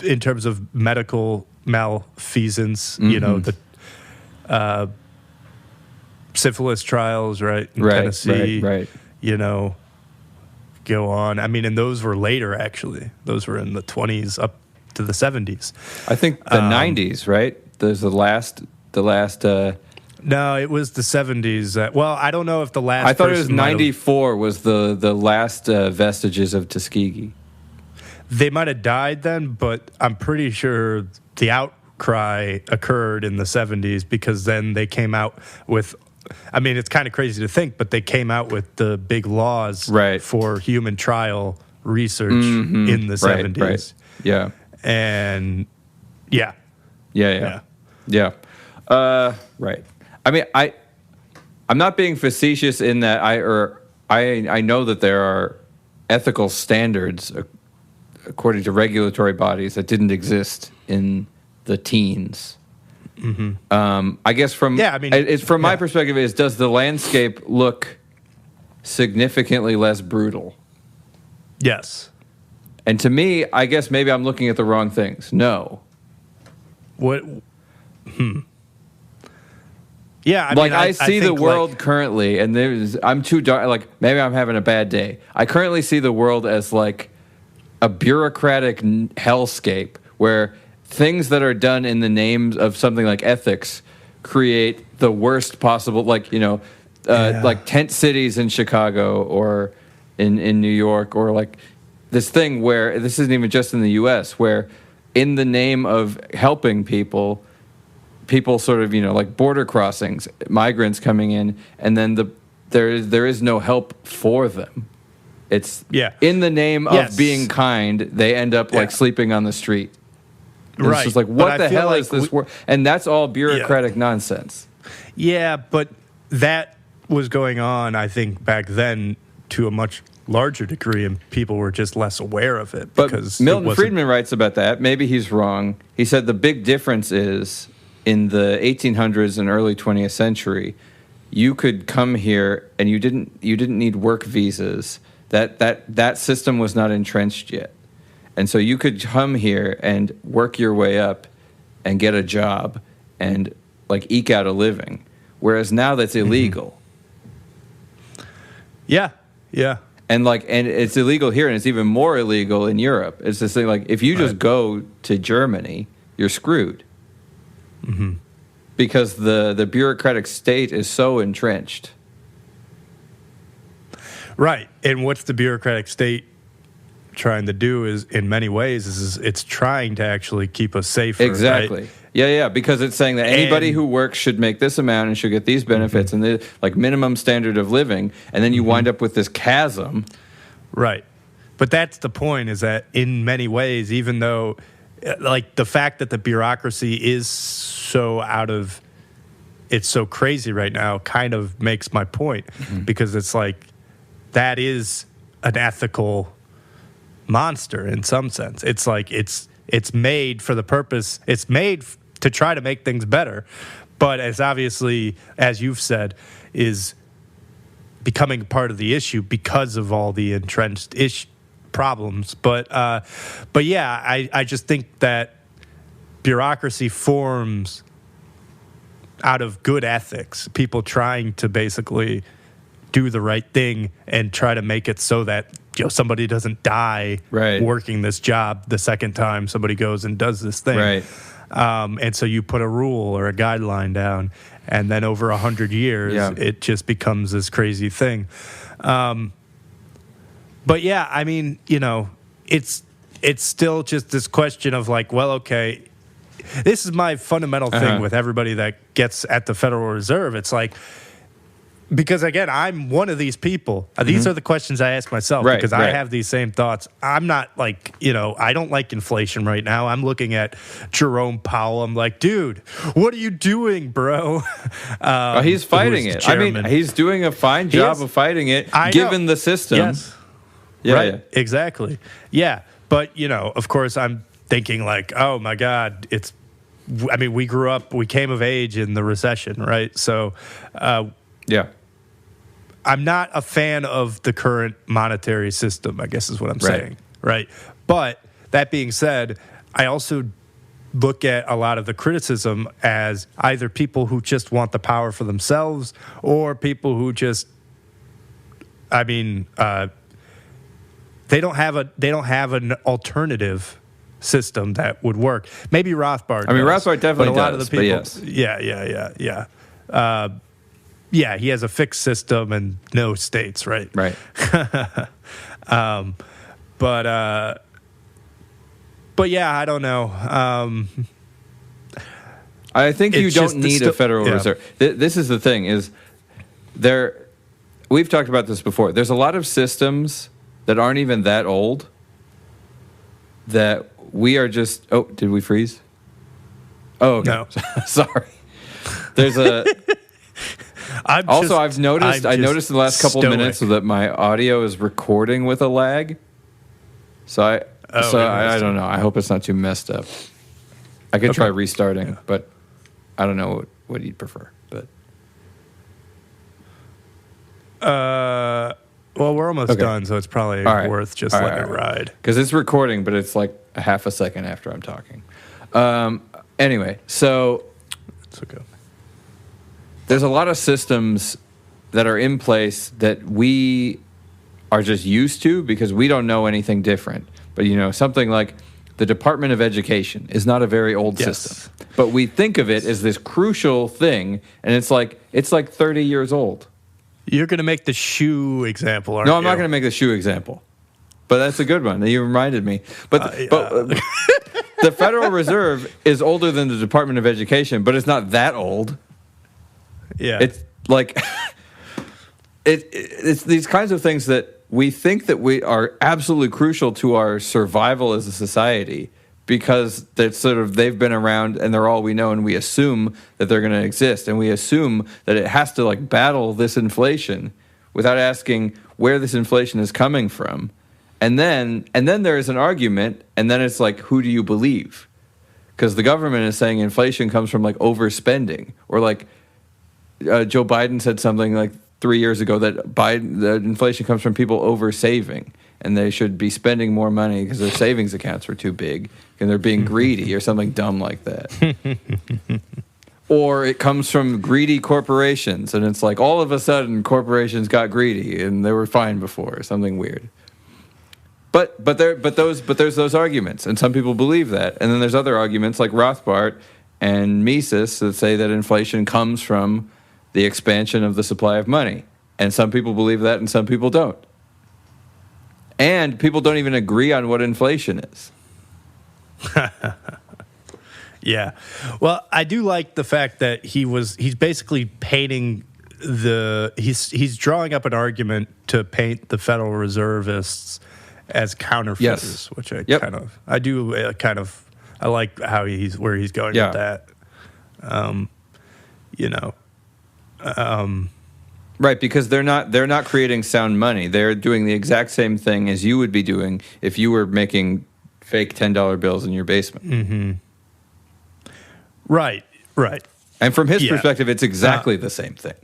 in terms of medical malfeasance, you know, the syphilis trials, right, in Tennessee, right. You know, go on. I mean, and those were later, actually. Those were in the 20s up to the 70s. I think the 90s, right? There's the last. No, it was the 70s. Well, I don't know if the last. I thought it was 94 was the last vestiges of Tuskegee. They might have died then, but I'm pretty sure the outcry occurred in the 70s because then they came out with. I mean, it's kind of crazy to think, but they came out with the big laws for human trial research in the 70s. Right. Yeah. And yeah. Right. I mean, I'm not being facetious in that I know that there are ethical standards according to regulatory bodies that didn't exist in the teens. I guess from my perspective is, does the landscape look significantly less brutal? Yes. And to me, I guess maybe I'm looking at the wrong things. No. What? Yeah, I see the world currently, and I'm too dark. Like, maybe I'm having a bad day. I currently see the world as like a bureaucratic hellscape where things that are done in the name of something like ethics create the worst possible, like tent cities in Chicago or in New York, or like this thing where this isn't even just in the U.S., where in the name of helping people sort of, like border crossings, migrants coming in, and then there is no help for them. It's in the name of being kind, they end up like sleeping on the street. And it's just like, what the hell is this world? And that's all bureaucratic nonsense. Yeah, but that was going on, I think, back then to a much larger degree, and people were just less aware of it. But Milton Friedman writes about that. Maybe he's wrong. He said the big difference is in the 1800s and early 20th century, you could come here and you didn't need work visas. That system was not entrenched yet. And so you could come here and work your way up and get a job and like eke out a living. Whereas now that's illegal. Yeah. And it's illegal here, and it's even more illegal in Europe. It's this thing like, if you just go to Germany, you're screwed. Because the bureaucratic state is so entrenched. Right. And what's the bureaucratic state trying to do is, in many ways, is it's trying to actually keep us safer. Exactly. Right? Yeah, because it's saying that anybody who works should make this amount and should get these benefits and the like minimum standard of living, and then you wind up with this chasm. Right. But that's the point, is that in many ways, even though like the fact that the bureaucracy is so it's so crazy right now kind of makes my point, because it's like that is an ethical monster in some sense. It's like it's made for the purpose, it's made to try to make things better, but as obviously, as you've said, is becoming part of the issue because of all the entrenched problems. But yeah, I just think that bureaucracy forms out of good ethics, people trying to basically do the right thing and try to make it so that somebody doesn't die working this job the second time somebody goes and does this thing. Right. And so you put a rule or a guideline down, and then over 100 years, it just becomes this crazy thing. But yeah, I mean, it's still just this question of like, well, okay, this is my fundamental thing with everybody that gets at the Federal Reserve. It's like, because again, I'm one of these people. These are the questions I ask myself, because I have these same thoughts. I'm not like, I don't like inflation right now. I'm looking at Jerome Powell. I'm like, dude, what are you doing, bro? He's fighting it. I mean, he's doing a fine job of fighting it, given the system. Yes. Yeah, exactly. Yeah. But, of course, I'm thinking like, oh my God, we came of age in the recession, right? So, I'm not a fan of the current monetary system, I guess is what I'm saying, right? But that being said, I also look at a lot of the criticism as either people who just want the power for themselves, or people who just, they don't have an alternative system that would work. Maybe Rothbard. Rothbard definitely does. A lot of the people, yeah, he has a fixed system and no states, right? Right. But yeah, I don't know. I think you don't need a Federal Reserve. This is the thing, is we've talked about this before. There's a lot of systems that aren't even that old that we are just... Oh, did we freeze? Oh, okay. No. Sorry. There's a... I noticed in the last couple of minutes that my audio is recording with a lag. So I don't know. I hope it's not too messed up. I could try restarting, but I don't know what you'd prefer. But well, we're almost done, so it's probably worth just letting it ride. Because it's recording, but it's like a half a second after I'm talking. Anyway, so it's okay. There's a lot of systems that are in place that we are just used to because we don't know anything different. But, something like the Department of Education is not a very old system. But we think of it as this crucial thing, and it's like 30 years old. You're going to make the shoe example, aren't you? No, I'm not going to make the shoe example. But that's a good one. You reminded me. But the Federal Reserve is older than the Department of Education, but it's not that old. Yeah. It's like it's these kinds of things that we think that we are absolutely crucial to our survival as a society because they've been around and they're all we know, and we assume that they're going to exist, and we assume that it has to battle this inflation without asking where this inflation is coming from. And then there is an argument, and then it's like, who do you believe? Because the government is saying inflation comes from overspending, or Joe Biden said something 3 years ago that the inflation comes from people over-saving, and they should be spending more money because their savings accounts were too big, and they're being greedy or something dumb like that. Or it comes from greedy corporations, and it's all of a sudden corporations got greedy and they were fine before, or something weird. But there's those arguments, and some people believe that, and then there's other arguments like Rothbard and Mises that say that inflation comes from the expansion of the supply of money. And some people believe that and some people don't. And people don't even agree on what inflation is. Yeah. Well, I do like the fact that he's basically painting he's drawing up an argument to paint the Federal Reservists as counterfeiters, which I I like how where he's going with that. Right, because they're not creating sound money. They're doing the exact same thing as you would be doing if you were making fake $10 bills in your basement. Mm-hmm. Right. And from his perspective, it's exactly the same thing.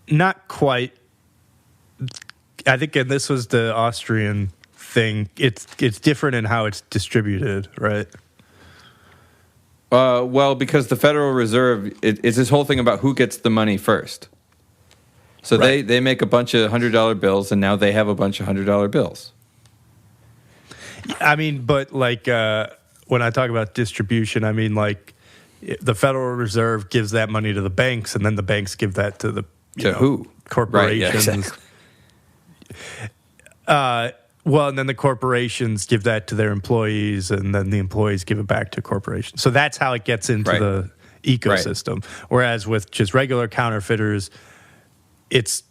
Not quite. I think this was the Austrian thing. It's different in how it's distributed, right? Well, because the Federal Reserve, it's this whole thing about who gets the money first. So they make a bunch of $100 bills, and now they have a bunch of $100 bills. I mean, but when I talk about distribution, I mean the Federal Reserve gives that money to the banks, and then the banks give that to the who? Corporations. Right, yeah, exactly. Well, and then the corporations give that to their employees, and then the employees give it back to corporations. So that's how it gets into the ecosystem. Right. Whereas with just regular counterfeiters, it's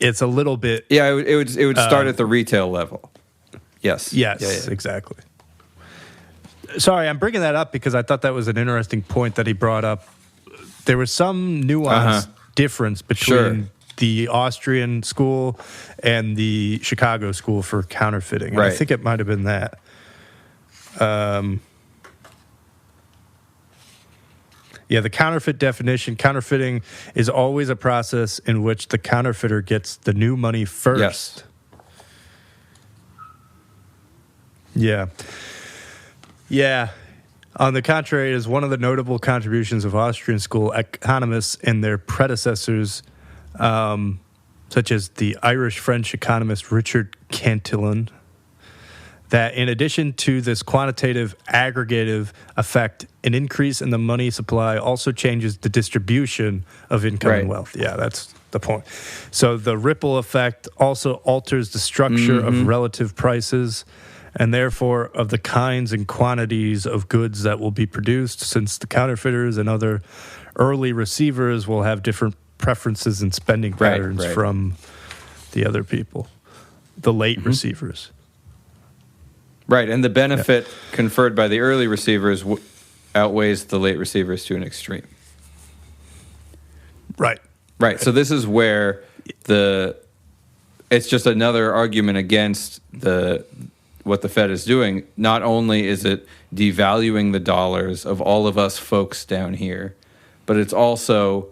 a little bit. Yeah, it would start at the retail level. Yes. Yes, exactly. Sorry, I'm bringing that up because I thought that was an interesting point that he brought up. There was some nuance difference between the Austrian school and the Chicago school for counterfeiting. And I think it might have been that. The counterfeit definition. Counterfeiting is always a process in which the counterfeiter gets the new money first. Yes. Yeah. On the contrary, it is one of the notable contributions of Austrian school economists and their predecessors, such as the Irish-French economist Richard Cantillon, that in addition to this quantitative aggregative effect, an increase in the money supply also changes the distribution of income and wealth. Yeah, that's the point. So the ripple effect also alters the structure of relative prices, and therefore of the kinds and quantities of goods that will be produced, since the counterfeiters and other early receivers will have different preferences and spending patterns from the other people. the late receivers. Right, and the benefit conferred by the early receivers outweighs the late receivers to an extreme. Right. Right. So this is where it's just another argument against what the Fed is doing. Not only is it devaluing the dollars of all of us folks down here, but it's also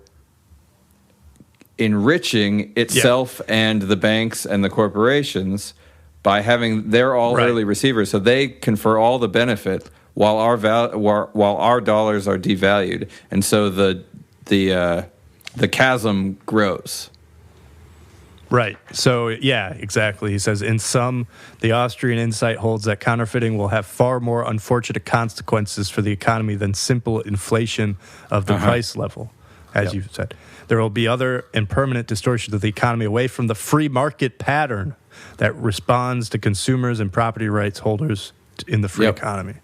enriching itself and the banks and the corporations by having they're all early receivers, so they confer all the benefit while our dollars are devalued, and so the chasm grows. Right. So, yeah, exactly. He says, in sum, the Austrian insight holds that counterfeiting will have far more unfortunate consequences for the economy than simple inflation of the price level, as you said. There will be other and permanent distortions of the economy away from the free market pattern that responds to consumers and property rights holders in the free economy.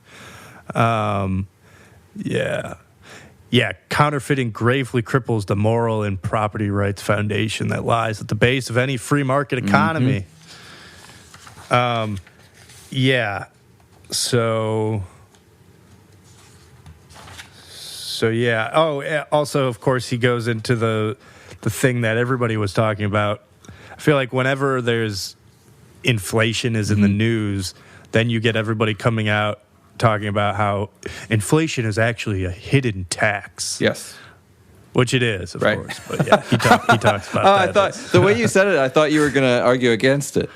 Yeah, counterfeiting gravely cripples the moral and property rights foundation that lies at the base of any free market economy. So yeah. Oh, also, of course, he goes into the thing that everybody was talking about. I feel like whenever there's inflation is in the news, then you get everybody coming out talking about how inflation is actually a hidden tax. Yes. Which it is, of course. But yeah, he talks about that. I thought the way you said it, I thought you were going to argue against it.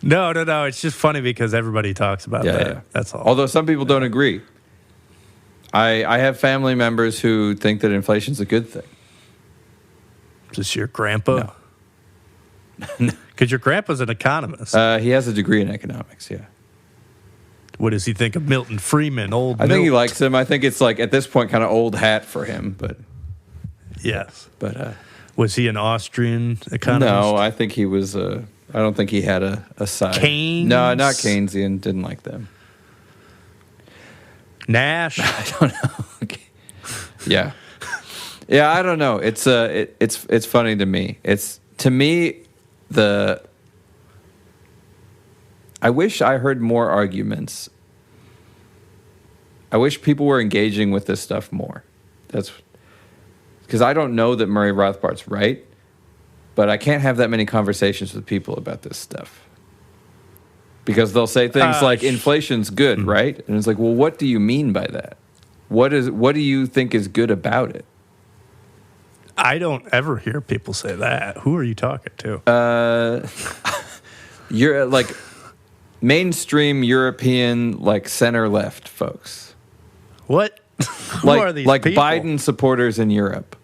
No. It's just funny because everybody talks about that. Yeah. That's all. Although some people don't agree. I have family members who think that inflation's a good thing. Is this your grandpa? No. Because your grandpa's an economist. He has a degree in economics, yeah. What does he think of Milton Friedman? I think he likes him. I think it's like, at this point, kind of old hat for him. But yes. But was he an Austrian economist? No, I think he was I don't think he had a side. Keynes? No, not Keynesian. Didn't like them. Nash? I don't know. Okay. Yeah. Yeah, I don't know. It's funny to me. To me, I wish I heard more arguments. I wish people were engaging with this stuff more. That's because I don't know that Murray Rothbard's right, but I can't have that many conversations with people about this stuff. Because they'll say things like inflation's good, right? And it's like, well, what do you mean by that? What do you think is good about it? I don't ever hear people say that. Who are you talking to? You're like mainstream European, like center left folks. What? Who are these people? Biden supporters in Europe.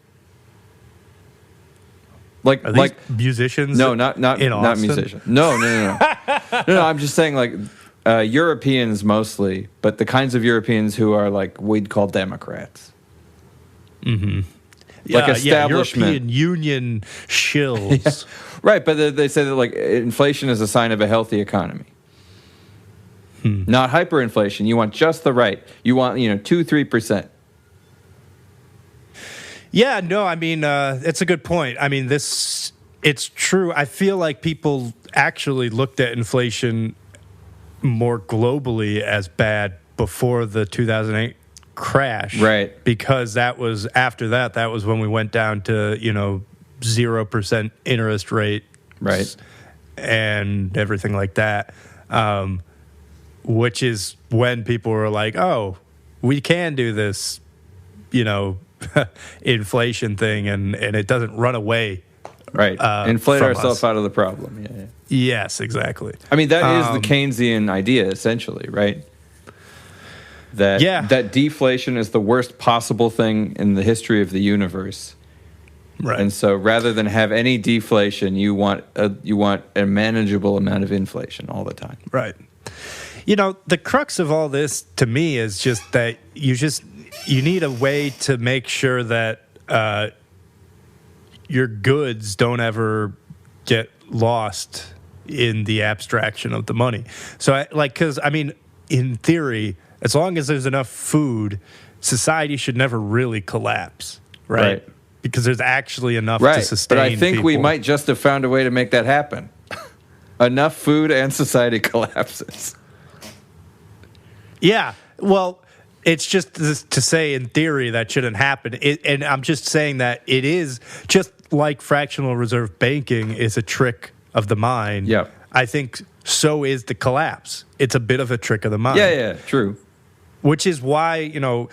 Are these musicians? No, not musicians. No. No. I'm just saying, like Europeans mostly, but the kinds of Europeans who are like we'd call Democrats. Mm-hmm. Like establishment. European Union shills. Right, but they say that like inflation is a sign of a healthy economy. Not hyperinflation. You want just the right. You want 2-3%. Yeah, no, I mean, it's a good point. I mean, it's true. I feel like people actually looked at inflation more globally as bad before the 2008 crash. Right. Because that was when we went down to, 0% interest rate. Right. And everything like that. Which is when people were like, oh, we can do this, inflation thing, and it doesn't run away. Right. Inflate ourselves out of the problem. Yeah. Yes, exactly. I mean, that is the Keynesian idea, essentially, right? That deflation is the worst possible thing in the history of the universe. Right. And so rather than have any deflation, you want a manageable amount of inflation all the time. Right. The crux of all this to me is just that you need a way to make sure that your goods don't ever get lost in the abstraction of the money. So, in theory, as long as there's enough food, society should never really collapse, right? Because there's actually enough to sustain But I think we people. might just have found a way to make that happen. enough food and society collapses. Yeah, well, it's just to say in theory that shouldn't happen. And I'm just saying that it is just like fractional reserve banking is a trick of the mind. Yeah. I think so is the collapse. It's a bit of a trick of the mind. Yeah, true. Which is why,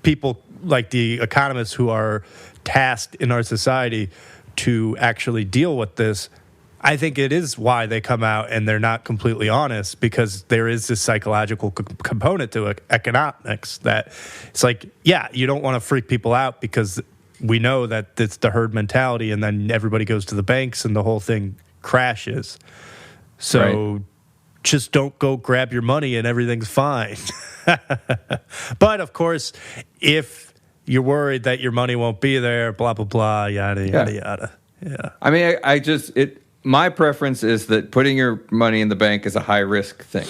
people like the economists who are tasked in our society to actually deal with this, I think it is why they come out and they're not completely honest, because there is this psychological component to economics that it's like, yeah, you don't want to freak people out because we know that it's the herd mentality, and then everybody goes to the banks and the whole thing crashes. So just don't go grab your money and everything's fine. But of course, if you're worried that your money won't be there, blah, blah, blah, yada, yada, yada. Yeah. I mean, my preference is that putting your money in the bank is a high risk thing.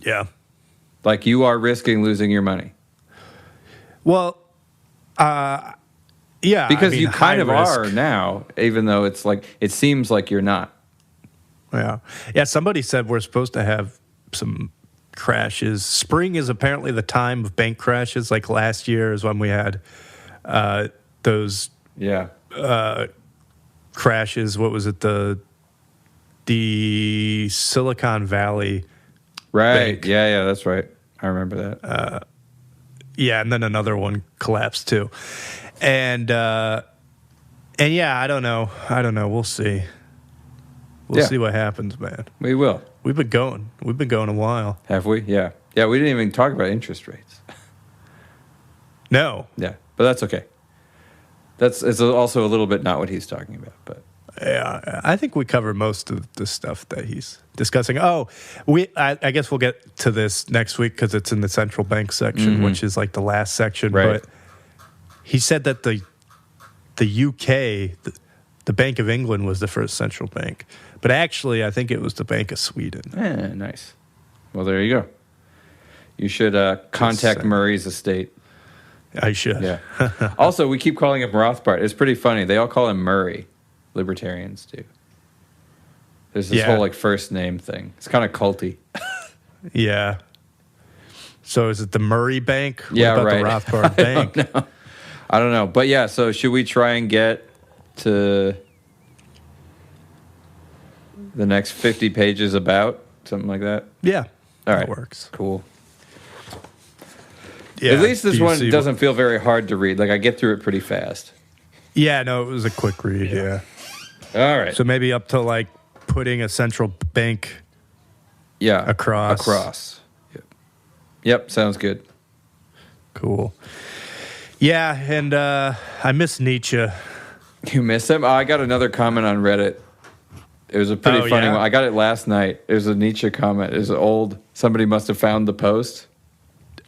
Yeah. Like you are risking losing your money. Well, yeah. Because you kind of are now, even though it's like, it seems like you're not. Yeah. Yeah, somebody said we're supposed to have some crashes. Spring is apparently the time of bank crashes. Like last year is when we had those crashes. What was it? The Silicon Valley Right. bank. Yeah, that's right. I remember that. Yeah, and then another one collapsed too. And yeah, I don't know. We'll see. We'll see what happens, man. We will. We've been going a while. Have we? Yeah. Yeah, we didn't even talk about interest rates. No. Yeah, but that's okay. It's also a little bit not what he's talking about, but yeah, I think we cover most of the stuff that he's discussing. Oh, I guess we'll get to this next week because it's in the central bank section, which is like the last section. Right. But he said that the UK, the Bank of England was the first central bank. But actually, I think it was the Bank of Sweden. Nice. Well, there you go. You should contact Murray's estate. I should. Yeah. Also, we keep calling him Rothbard. It's pretty funny. They all call him Murray. Libertarians do. There's this whole like first name thing. It's kind of culty. Yeah. So is it the Murray Bank? What Yeah, about right. the Rothbard Bank? I don't know. But yeah, so should we try and get to the next 50 pages about something like that? Yeah. All right. That works. Cool. Yeah. At least this one doesn't feel very hard to read. Like I get through it pretty fast. Yeah, no, it was a quick read, yeah. All right. So maybe up to like putting a central bank across. Yep, sounds good. Cool. Yeah, and I miss Nietzsche. You miss him? Oh, I got another comment on Reddit. It was a pretty funny one. I got it last night. It was a Nietzsche comment. It was old. Somebody must have found the post.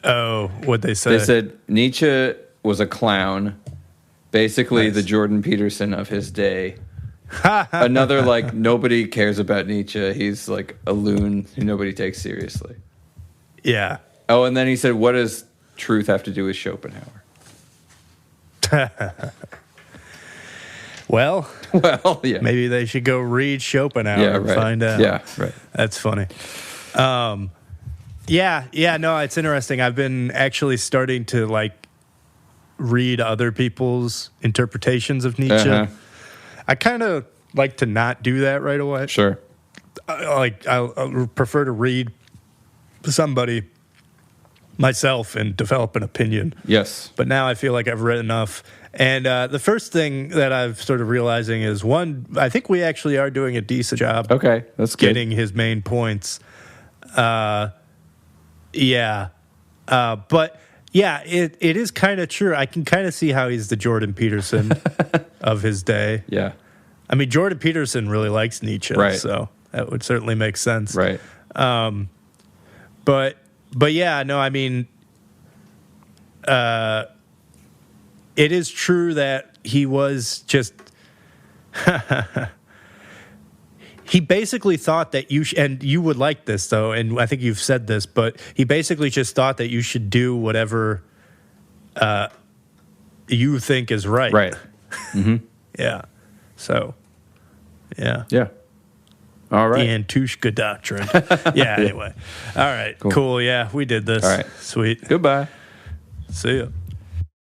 Oh, what'd they say? They said Nietzsche was a clown, basically the Jordan Peterson of his day. Another, like, nobody cares about Nietzsche. He's like a loon who nobody takes seriously. Yeah. Oh, and then he said, what does truth have to do with Schopenhauer? Well, yeah. Maybe they should go read Schopenhauer and find out. Yeah, right. That's funny. No, it's interesting. I've been actually starting to like read other people's interpretations of Nietzsche. Uh-huh. I kind of like to not do that right away. Sure. I prefer to read somebody myself and develop an opinion. Yes. But now I feel like I've read enough. And the first thing that I've started realizing is, one, I think we actually are doing a decent job. Okay, that's good. Getting his main points. But yeah, it is kind of true. I can kind of see how he's the Jordan Peterson of his day. Yeah. I mean, Jordan Peterson really likes Nietzsche, right. So that would certainly make sense. Right. But yeah, no, I mean, it is true that he was just... He basically thought that and you would like this, though, and I think you've said this, but he basically just thought that you should do whatever you think is right. Right. Mm-hmm. Yeah. So, yeah. Yeah. All right. The Antushka Doctrine. Yeah, anyway. All right. Cool. Yeah, we did this. All right. Sweet. Goodbye. See ya.